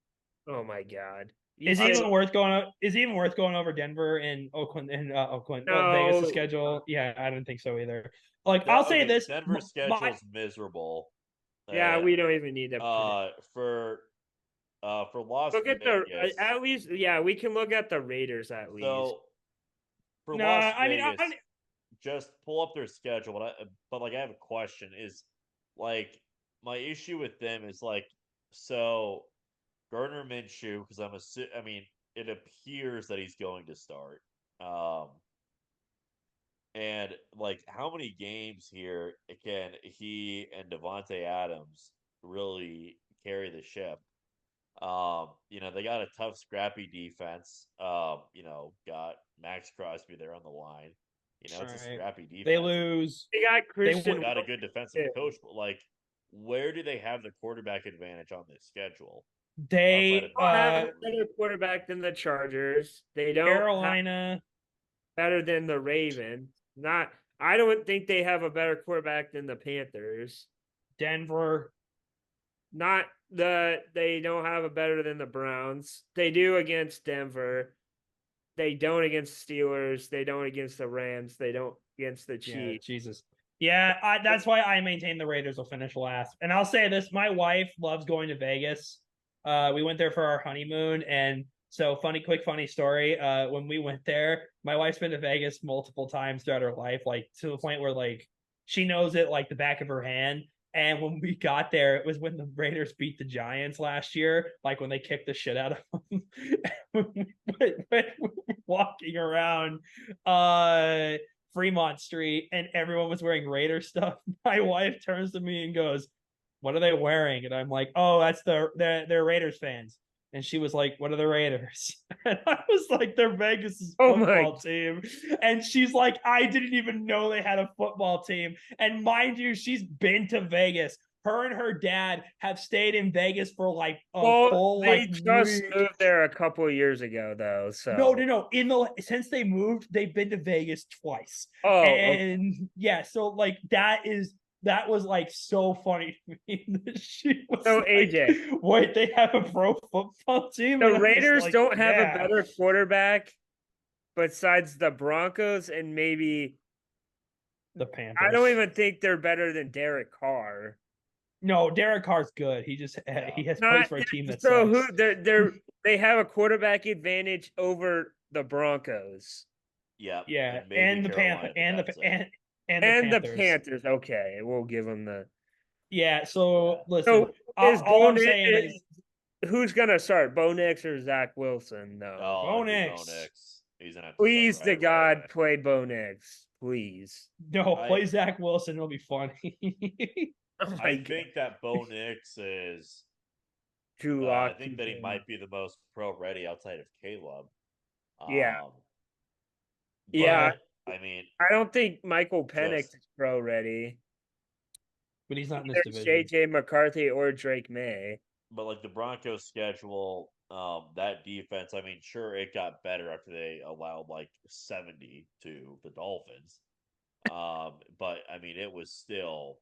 Oh my God! Is it even worth going over Denver and Oakland Oakland? No. Vegas' schedule. Yeah, I don't think so either. Like, I'll say this: Denver's schedule's miserable. Yeah, we don't even need to. For Las look Vegas, at least. Yeah, we can look at the Raiders at least. So for Las Vegas, just pull up their schedule. But I have a question. Is like my issue with them is so Gardner Minshew, because it appears that he's going to start. And how many games here can he and Devontae Adams really carry the ship? They got a tough, scrappy defense. Got Max Crosby there on the line. It's a scrappy defense. They lose. They got Christian. They got a good defensive coach, but where do they have the quarterback advantage on this schedule? They don't have a better quarterback than the Chargers. They don't. Carolina better than the Ravens. I don't think they have a better quarterback than the Panthers. Denver. They don't have a better than the Browns. They do against Denver. They don't against Steelers. They don't against the Rams. They don't against the Chiefs. Yeah, Jesus. Yeah, that's why I maintain the Raiders will finish last. And I'll say this: my wife loves going to Vegas. We went there for our honeymoon, and so funny story. When we went there, my wife's been to Vegas multiple times throughout her life, to the point where she knows it like the back of her hand. And when we got there, it was when the Raiders beat the Giants last year, when they kicked the shit out of them. When walking around Fremont Street and everyone was wearing Raider stuff, my wife turns to me and goes, "What are they wearing?" And I'm like, "Oh, that's they're Raiders fans." And she was like, "What are the Raiders?" And I was like, "They're Vegas' football team." And she's like, "I didn't even know they had a football team." And mind you, she's been to Vegas. Her and her dad have stayed in Vegas for full they just week. moved there a couple of years ago, though. So no. Since they moved, they've been to Vegas twice. Oh, and okay. Yeah, so that was so funny to me. She was AJ, wait, they have a pro football team? The Raiders don't have a better quarterback besides the Broncos and maybe the Panthers. I don't even think they're better than Derek Carr. No, Derek Carr's good. He just he has plays for a team that sucks. They have a quarterback advantage over the Broncos. Yeah, and the Panthers and the Panthers. Okay, we'll give them the. Yeah. So listen, all I'm saying is, who's gonna start, Bo Nix or Zach Wilson? No, Bo Nix. He's gonna please, to God, play Bo Nix. Please. No, play Zach Wilson. It'll be funny. I think that Bo Nix is. Drew Lock. I think that he might be the most pro-ready outside of Caleb. Yeah. I don't think Michael Penix is pro-ready. but he's not in this There's division. JJ McCarthy or Drake May. But like the Broncos schedule, that defense, I mean, sure, it got better after they allowed like 70 to the Dolphins. But I mean, it was still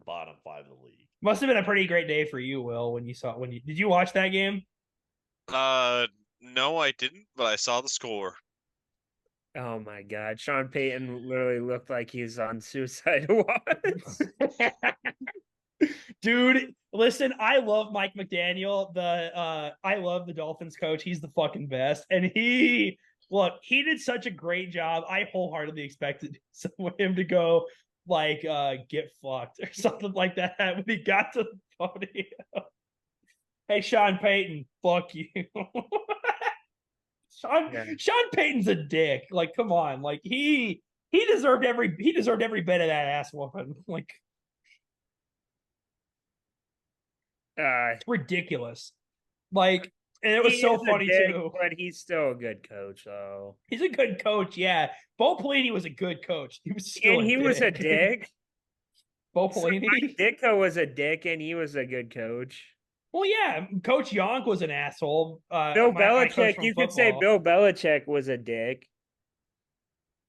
bottom 5 of the league. Must have been a pretty great day for you, Will, when you did you watch that game? No, I didn't, but I saw the score. Oh my God, Sean Payton literally looked like he was on suicide watch. Dude, listen, I love Mike McDaniel. I love the Dolphins coach. He's the fucking best. And he did such a great job. I wholeheartedly expected him to go like get fucked or something like that when he got to the podium. Hey, Sean Payton, fuck you. Sean Payton's a dick. Like, come on. Like he deserved every bit of that ass whooping. Like it's ridiculous. Like, and it was so funny too. But he's still a good coach, though. He's a good coach, yeah. Bo Pelini was a good coach. He was still was a dick. Bo Pelini? Ditko was a dick, and he was a good coach. Well, yeah, Coach Yonk was an asshole. Bill Belichick, you could say Bill Belichick was a dick.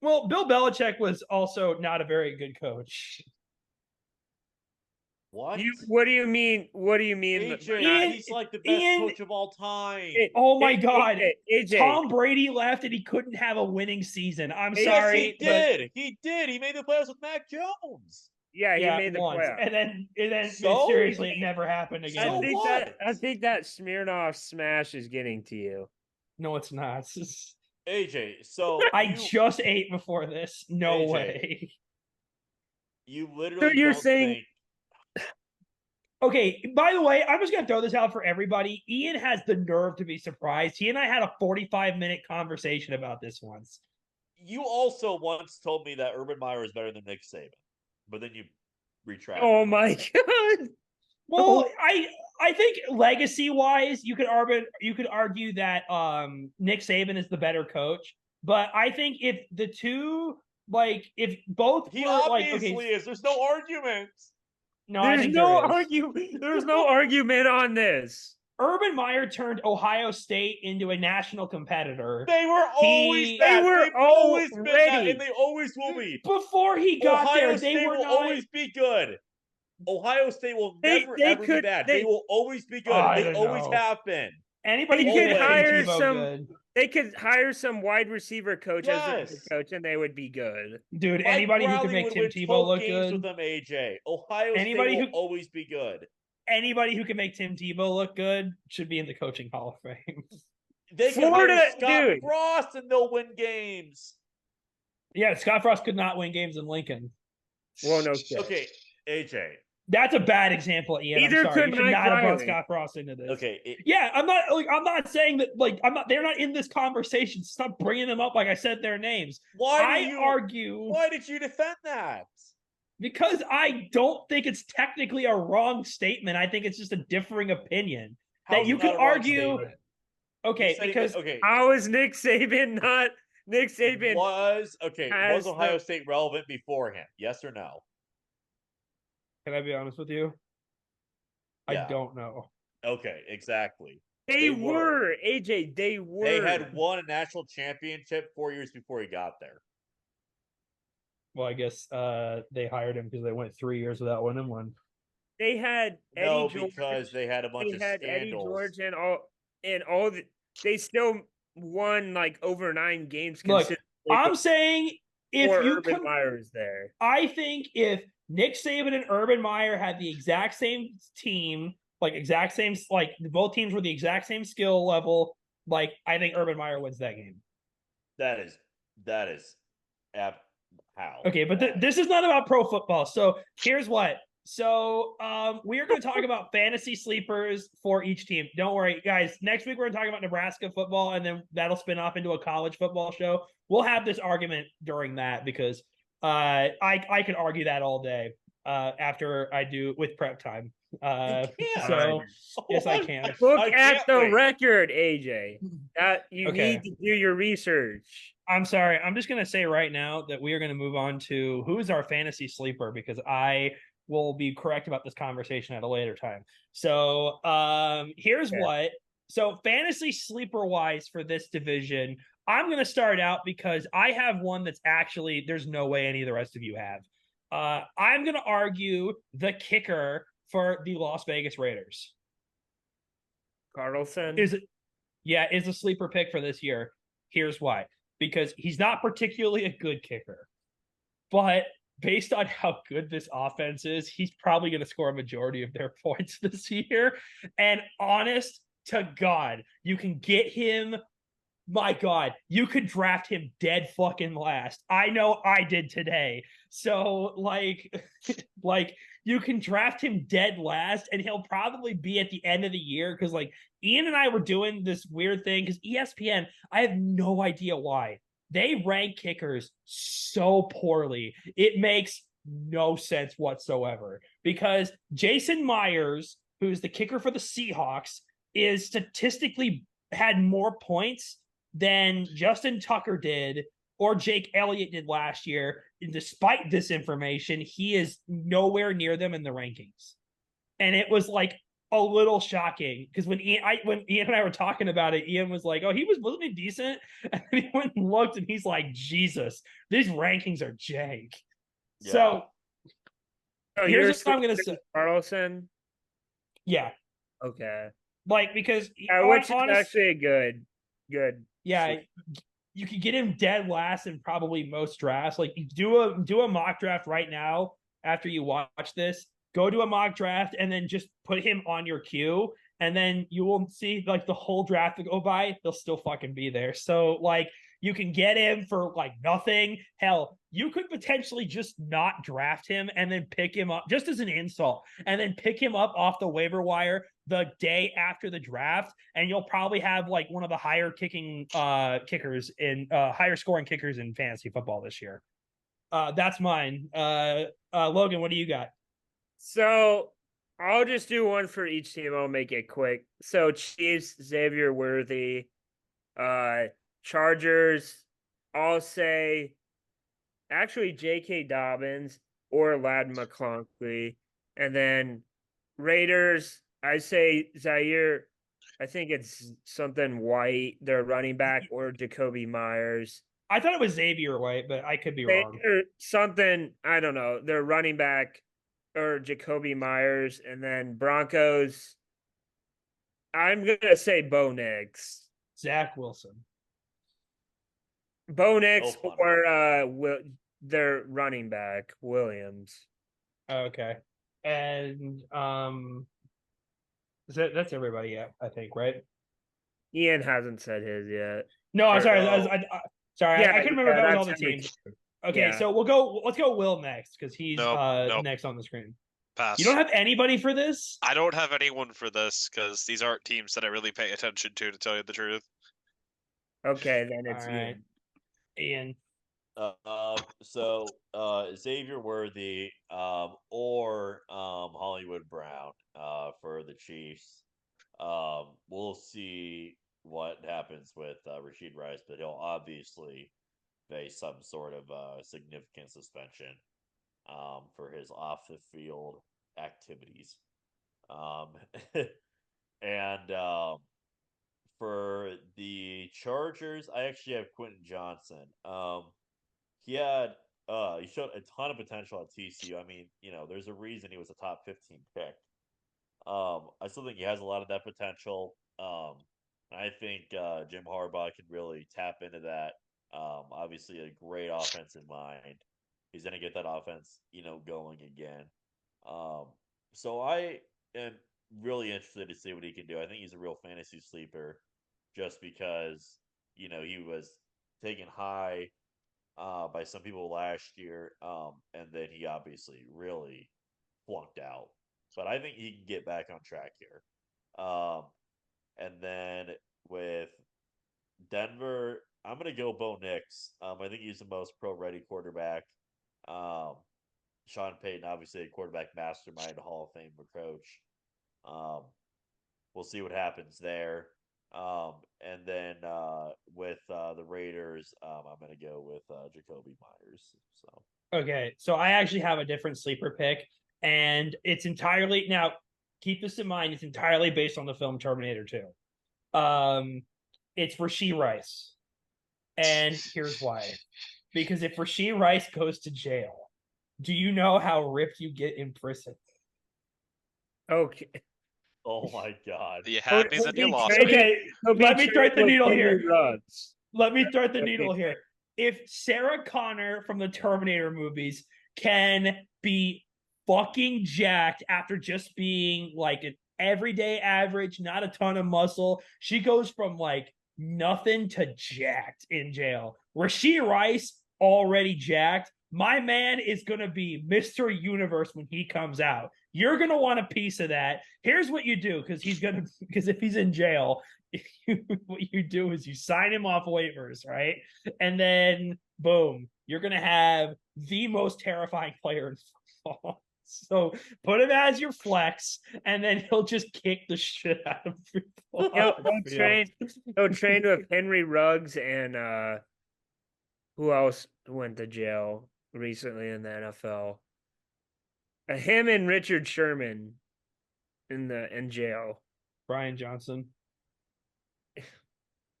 Well, Bill Belichick was also not a very good coach. What? What do you mean? What do you mean? AJ, he's like the best coach of all time. Oh my God. AJ. Tom Brady left and he couldn't have a winning season. I'm sorry. He did. He did. He made the playoffs with Mac Jones. Yeah, he made the playoffs. And then seriously, it never happened again. I think that Smirnoff smash is getting to you. No, it's not. AJ, so I just ate before this. No AJ, way. You literally. So you're saying. Okay, by the way, I'm just going to throw this out for everybody. Ian has the nerve to be surprised. He and I had a 45-minute conversation about this once. You also once told me that Urban Meyer is better than Nick Saban, but then you retracted. Oh my God. Well, I think legacy-wise, you could argue that Nick Saban is the better coach, but I think if the two, like, if both he were, obviously like, is. There's no argument. No, there's no argument on this. Urban Meyer turned Ohio State into a national competitor. They were always that. They've always been that, and they always will be. Before he got Ohio there, State they were will always be good. Ohio State will never ever be bad. They will always be good. They always have been. Anybody could hire some. They could hire some wide receiver coach as their coach, and they would be good. Dude, anybody who can make Tim Tebow look good. With them, AJ. Ohio State will always be good. Anybody who can make Tim Tebow look good should be in the coaching Hall of Fame. They can hire Scott Frost and they'll win games. Yeah, Scott Frost could not win games in Lincoln. Well, no shit. Okay, AJ. That's a bad example, Ian. Either I'm sorry. could you should not have brought Scott Frost into this. Okay. Yeah, I'm not saying that. Like, they're not in this conversation. Stop bringing them up. Like I said, their names. Why did you defend that? Because I don't think it's technically a wrong statement. I think it's just a differing opinion that you could argue. Okay, because how is Nick Saban not? Nick Saban was Ohio State relevant before him? Yes or no? Can I be honest with you? Yeah. I don't know. Okay, exactly. They were AJ. They were. They had won a national championship 4 years before he got there. Well, I guess they hired him because they went 3 years without winning one. They had Eddie George, because they had a bunch of scandals. Eddie George and all they still won like over 9 games. Look, I'm saying if Urban Meyer is there, I think if Nick Saban and Urban Meyer had the exact same team, like both teams were the exact same skill level, like I think Urban Meyer wins that game. That is how. Okay, but this is not about pro football. So here's what. So we are going to talk about fantasy sleepers for each team. Don't worry, guys. Next week we're going to talk about Nebraska football, and then that'll spin off into a college football show. We'll have this argument during that because I could argue that all day after I do with prep time. So yes, I can. Look at the record, AJ. You need to do your research. I'm sorry. I'm just going to say right now that we are going to move on to who is our fantasy sleeper because I will be correct about this conversation at a later time. So here's what. So fantasy sleeper wise for this division, I'm going to start out because I have one that's actually there's no way any of the rest of you have. I'm going to argue the kicker for the Las Vegas Raiders. Carlson is a sleeper pick for this year. Here's why. Because he's not particularly a good kicker. But based on how good this offense is, he's probably going to score a majority of their points this year. And honest to God, you can get him. My God, you could draft him dead fucking last. I know I did today. So like you can draft him dead last and he'll probably be at the end of the year because like Ian and I were doing this weird thing because ESPN, I have no idea why. They rank kickers so poorly. It makes no sense whatsoever because Jason Myers, who's the kicker for the Seahawks, is statistically had more points than Justin Tucker did or Jake Elliott did last year. And despite this information, he is nowhere near them in the rankings. And it was like a little shocking because when Ian and I were talking about it, Ian was like, "Oh, wasn't he decent?" And then he went and looked, and he's like, "Jesus, these rankings are jank." Yeah. So here's what I'm gonna say, Carlson. Yeah. Okay. Like because which is actually a good. Yeah, you could get him dead last in probably most drafts. Like do a mock draft right now after you watch this. Go to a mock draft and then just put him on your queue, and then you will see like the whole draft to go by. They'll still fucking be there. So like you can get him for like nothing. Hell, you could potentially just not draft him and then pick him up just as an insult, and then pick him up off the waiver wire the day after the draft, and you'll probably have like one of the higher higher scoring kickers in fantasy football this year. That's mine. Logan, what do you got? So I'll just do one for each team. I'll make it quick. So Chiefs, Xavier Worthy. Chargers, I'll say actually J.K. Dobbins or Ladd McConkey. And then Raiders, I say Zaire, I think it's something White, their running back, or Jacoby Myers. I thought it was Xavier White, but I could be wrong. Or something, I don't know. Their running back or Jacoby Myers. And then Broncos, I'm going to say Bo Nix. Zach Wilson. Bo Nix or their running back, Williams. Okay. And that's everybody, yeah, I think, right? Ian hasn't said his yet. No, I'm sorry. Sorry, I couldn't remember if that was all the teams. Okay, so let's go Will next because he's next on the screen. Pass. You don't have anybody for this? I don't have anyone for this because these aren't teams that I really pay attention to tell you the truth. Okay, then it's Ian. So Xavier Worthy or Hollywood Brown for the Chiefs. We'll see what happens with Rashid Rice, but he'll obviously face some sort of significant suspension for his off the field activities. And for the Chargers, I actually have Quentin Johnson. He showed a ton of potential at TCU. I mean, there's a reason he was a top 15 pick. I still think he has a lot of that potential. I think Jim Harbaugh could really tap into that. Obviously, a great offensive mind. He's going to get that offense, going again. So I am really interested to see what he can do. I think he's a real fantasy sleeper just because, he was taken high by some people last year. And then he obviously really flunked out. But I think he can get back on track here. And then with Denver, I'm going to go Bo Nix. I think he's the most pro-ready quarterback. Sean Payton, obviously a quarterback mastermind, Hall of Fame coach. We'll see what happens there. And then with the Raiders, I'm going to go with Jacoby Myers. So okay, so I actually have a different sleeper pick. And it's entirely now. Keep this in mind. It's entirely based on the film Terminator 2. It's Rashee Rice, and here's why. Because if Rashee Rice goes to jail, do you know how ripped you get in prison? Okay. Oh my god. Are you happy that you lost me? Okay, let me thread the needle here. Rugs. Let me thread the needle here. If Sarah Connor from the Terminator movies can be fucking jacked after just being like an everyday average, not a ton of muscle, she goes from like nothing to jacked in jail. Rashee Rice already jacked. My man is going to be Mr. Universe when he comes out. You're going to want a piece of that. Here's what you do, because if he's in jail, what you do is you sign him off waivers, right? And then boom, you're going to have the most terrifying player in football. So put him as your flex, and then he'll just kick the shit out of people. He'll train with Henry Ruggs and who else went to jail recently in the NFL? Him and Richard Sherman in jail. Brian Johnson.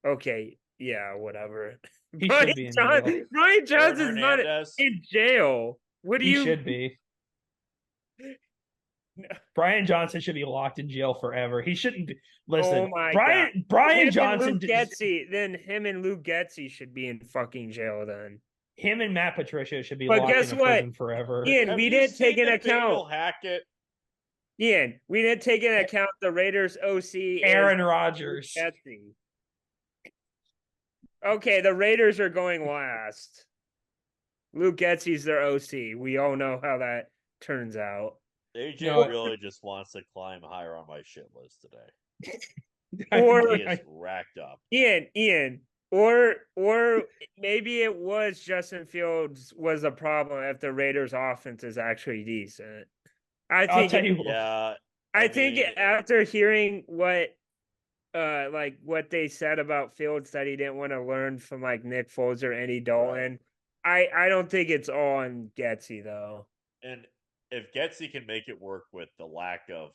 Okay, yeah, whatever. He should be in jail. Brian Johnson's not in jail. What do you? He should be. Brian Johnson should be locked in jail forever. He shouldn't be. Listen, oh my Brian God. Brian Johnson. Then him and Luke Getzey should be in fucking jail. Then him and Matt Patricia should be but locked guess in what? prison forever. Ian, we didn't take into account. Hackett. Ian, we didn't take into account the Raiders OC Aaron Rodgers. Getzey. Okay, the Raiders are going last. Luke Getzey's their OC. We all know how that turns out. AJ really just wants to climb higher on my shit list today. Or he is racked up. Ian, or maybe it was Justin Fields was a problem if the Raiders' offense is actually decent. I'll tell you. Yeah, I think after hearing what they said about Fields that he didn't want to learn from like Nick Foles or Andy Dalton, right. I don't think it's all on Getzey though. And if Getzey can make it work with the lack of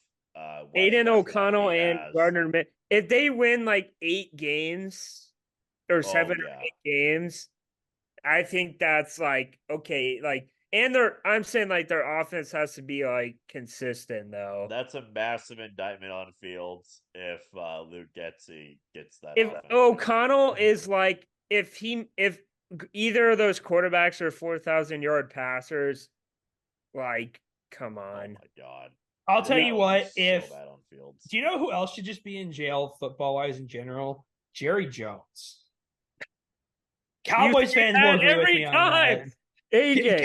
Aiden O'Connell and Gardner Minshew, if they win like 8 games or 7 or 8 games, I think that's like okay, like. And I'm saying like their offense has to be like consistent though. That's a massive indictment on Fields if Luke Getzey gets that. If O'Connell is like if either of those quarterbacks are 4,000-yard passers, like come on. Oh my God. I'll tell you what, if so bad on Fields. Do you know who else should just be in jail football wise in general? Jerry Jones. Cowboys fans will agree with me on that. AJ.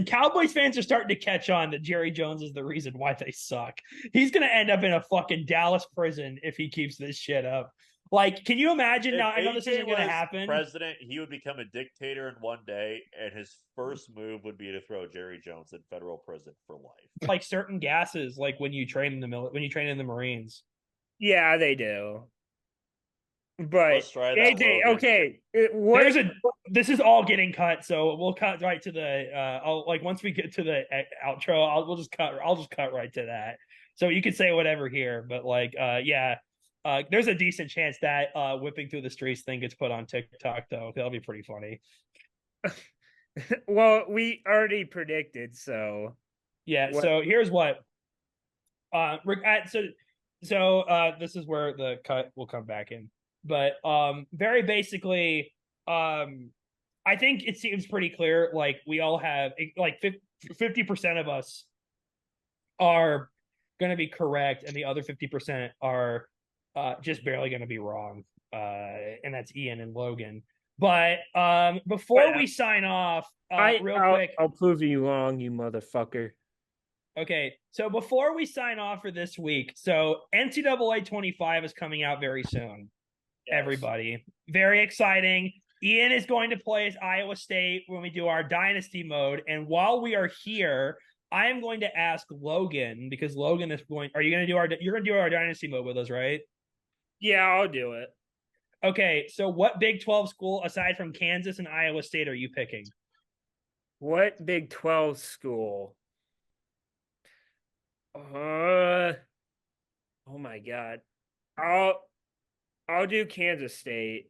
Cowboys fans are starting to catch on that Jerry Jones is the reason why they suck. He's going to end up in a fucking Dallas prison if he keeps this shit up. Like, can you imagine now? I know this isn't going to happen. President, he would become a dictator in one day, and his first move would be to throw Jerry Jones in federal prison for life. Like certain gases, like when you train in the Marines. Yeah, they do. But AJ, Logan. Okay, this is all getting cut, so we'll cut right to the. Once we get to the outro, I'll just cut right to that. So you can say whatever here, but there's a decent chance that whipping through the streets thing gets put on TikTok, though. That'll be pretty funny. Well, we already predicted, so yeah. So here's what. So this is where the cut will come back in. But very basically, I think it seems pretty clear. Like we all have like 50% of us are going to be correct, and the other 50% are just barely going to be wrong. And that's Ian and Logan. But before we sign off, quick, I'll prove you wrong, you motherfucker. Okay, so before we sign off for this week, so NCAA 25 is coming out very soon. Yes. Everybody, very exciting. Ian is going to play as Iowa State when we do our dynasty mode, and while we are here, I am going to ask Logan, because Logan is going. Are you going to do you're going to do our dynasty mode with us, right? Yeah, I'll do it. Okay, so what Big 12 school aside from Kansas and Iowa State are you picking? What Big 12 school? Oh my God. I'll do Kansas State.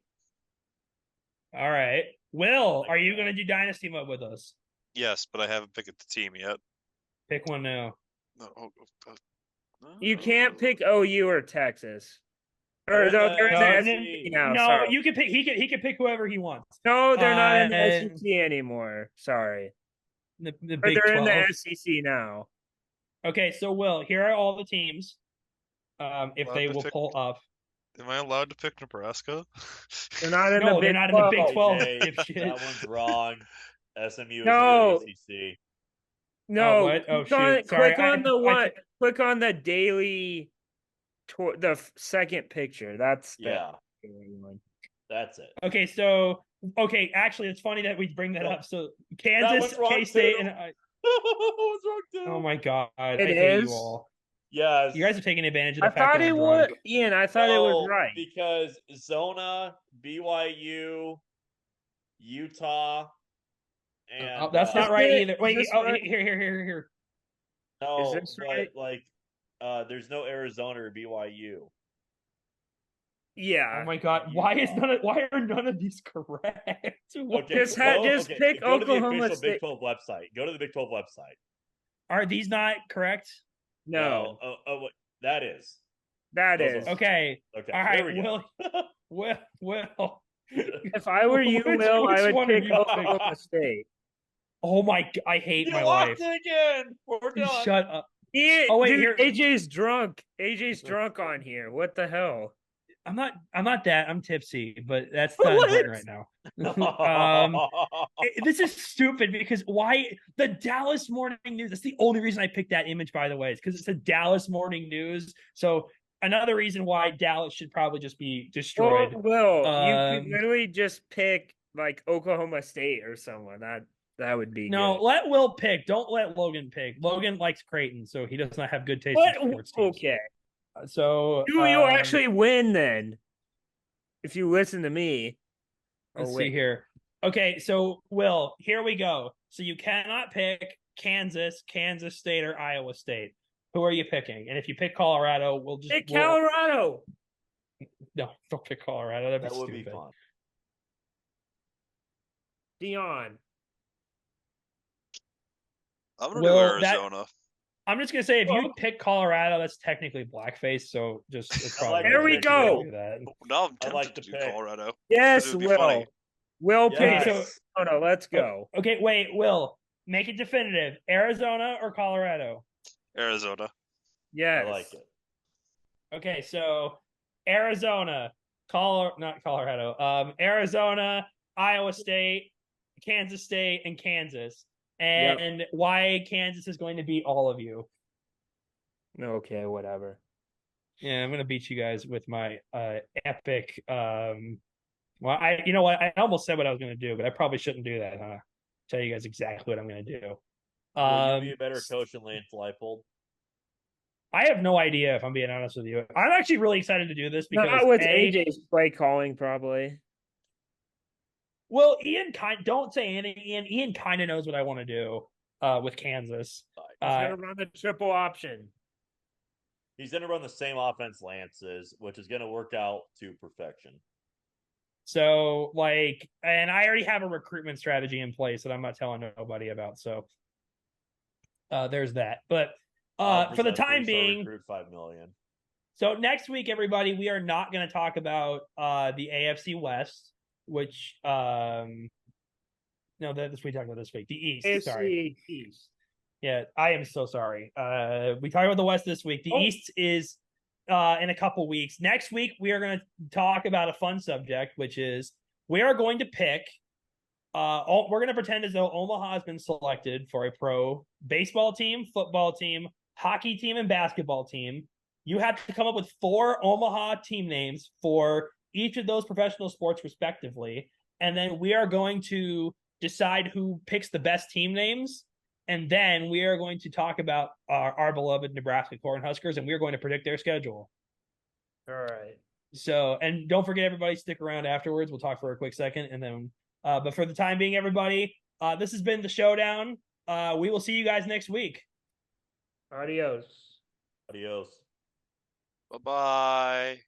All right. Will, are you going to do Dynasty mode with us? Yes, but I haven't picked the team yet. Pick one now. You can't pick OU or Texas. Or they're in the SEC now. No, sorry. you can pick. He can pick whoever he wants. No, they're not in the SEC anymore. Sorry. The But Big they're 12. in the SEC now. Okay, so Will, here are all the teams. If they will pull up. Am I allowed to pick Nebraska? They're not in No, the they're Big not 12. in the Big 12. AJ, that one's wrong. SMU is No. in the ACC. No, what? Oh, shoot. Sorry. click on the one. Click on the daily, the second picture. That's Yeah. That's it. Okay, so actually, it's funny that we bring that up. So Kansas, K-State, and what's wrong too? oh my God, I It hate is? you all. Yes. You guys are taking advantage of the I fact thought that it I'm was drunk. Ian. I thought it was right because Zona, BYU, Utah, and that's not right either. Wait, right? Here. No, Is this right? There's no Arizona or BYU. Yeah. Oh my God, why are none of these correct? Okay, just pick go Oklahoma to the official State. Big 12 website. Go to the Big 12 website. Are these not correct? No, that is. that Those is are- Okay. Okay. All there right, we go. Will. If I were you, Which Will, I would one pick of you Oklahoma State. Oh my! I hate You my lost life. it again. We're done. Shut up. Ian, Oh, wait, dude, here- AJ's drunk. AJ's drunk on here. What the hell? I'm not that. I'm tipsy, but that's not important right now. This is stupid because why the Dallas Morning News? That's the only reason I picked that image, by the way, is because it's a Dallas Morning News. So another reason why Dallas should probably just be destroyed. Will, you could literally just pick like Oklahoma State or someone. That would be no. good. Let Will pick. Don't let Logan pick. Logan likes Creighton, so he does not have good taste in sports teams. Okay. So You'll actually win then, if you listen to me. Let's see here. Okay, so Will, here we go. So you cannot pick Kansas, Kansas State, or Iowa State. Who are you picking? And if you pick Colorado, we'll just pick Colorado. No, don't pick Colorado. That'd be That would stupid. be fun. Dion. I'm gonna do Arizona. I'm just gonna say if you pick Colorado, that's technically blackface. So just it's probably there we go. Now I'm tempted like to to do pick. Colorado. Yes, Will. Funny. Will Yes. pick. Oh no, let's go. Okay, wait, Will, make it definitive. Arizona or Colorado? Arizona. Yes. I like it. Okay, so Arizona, not Colorado. Arizona, Iowa State, Kansas State, and Kansas. And why Kansas is going to beat all of you. Okay, whatever. Yeah, I'm gonna beat you guys with my epic. You know what? I almost said what I was gonna do, but I probably shouldn't do that. Huh? Tell you guys exactly what I'm gonna do. Will you be a better coach than Lance Leipold? I have no idea, if I'm being honest with you. I'm actually really excited to do this because not with AJ's play calling, probably. Well, don't say anything. Ian kind of knows what I want to do with Kansas. He's gonna run the triple option. He's going to run the same offense Lance is, which is going to work out to perfection. So, and I already have a recruitment strategy in place that I'm not telling nobody about. So, there's that. But for the time being, recruit 5 million. So next week, everybody, we are not going to talk about the AFC West, which no, that's we talked about this week. The East, AFC sorry, East. Yeah, I am so sorry. We talked about the West this week. The East is in a couple weeks. Next week, we are going to talk about a fun subject, which is we are going to pick. We're going to pretend as though Omaha has been selected for a pro baseball team, football team, hockey team, and basketball team. You have to come up with 4 Omaha team names for each of those professional sports, respectively. And then we are going to decide who picks the best team names. And then we are going to talk about our beloved Nebraska Cornhuskers, and we're going to predict their schedule. All right. So, and don't forget, everybody, stick around afterwards. We'll talk for a quick second. And then, but for the time being, everybody, this has been the Showdown. We will see you guys next week. Adios. Adios. Bye-bye.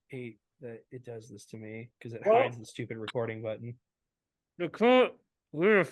Hate that it does this to me because it Well- hides the stupid recording button. The quote, we're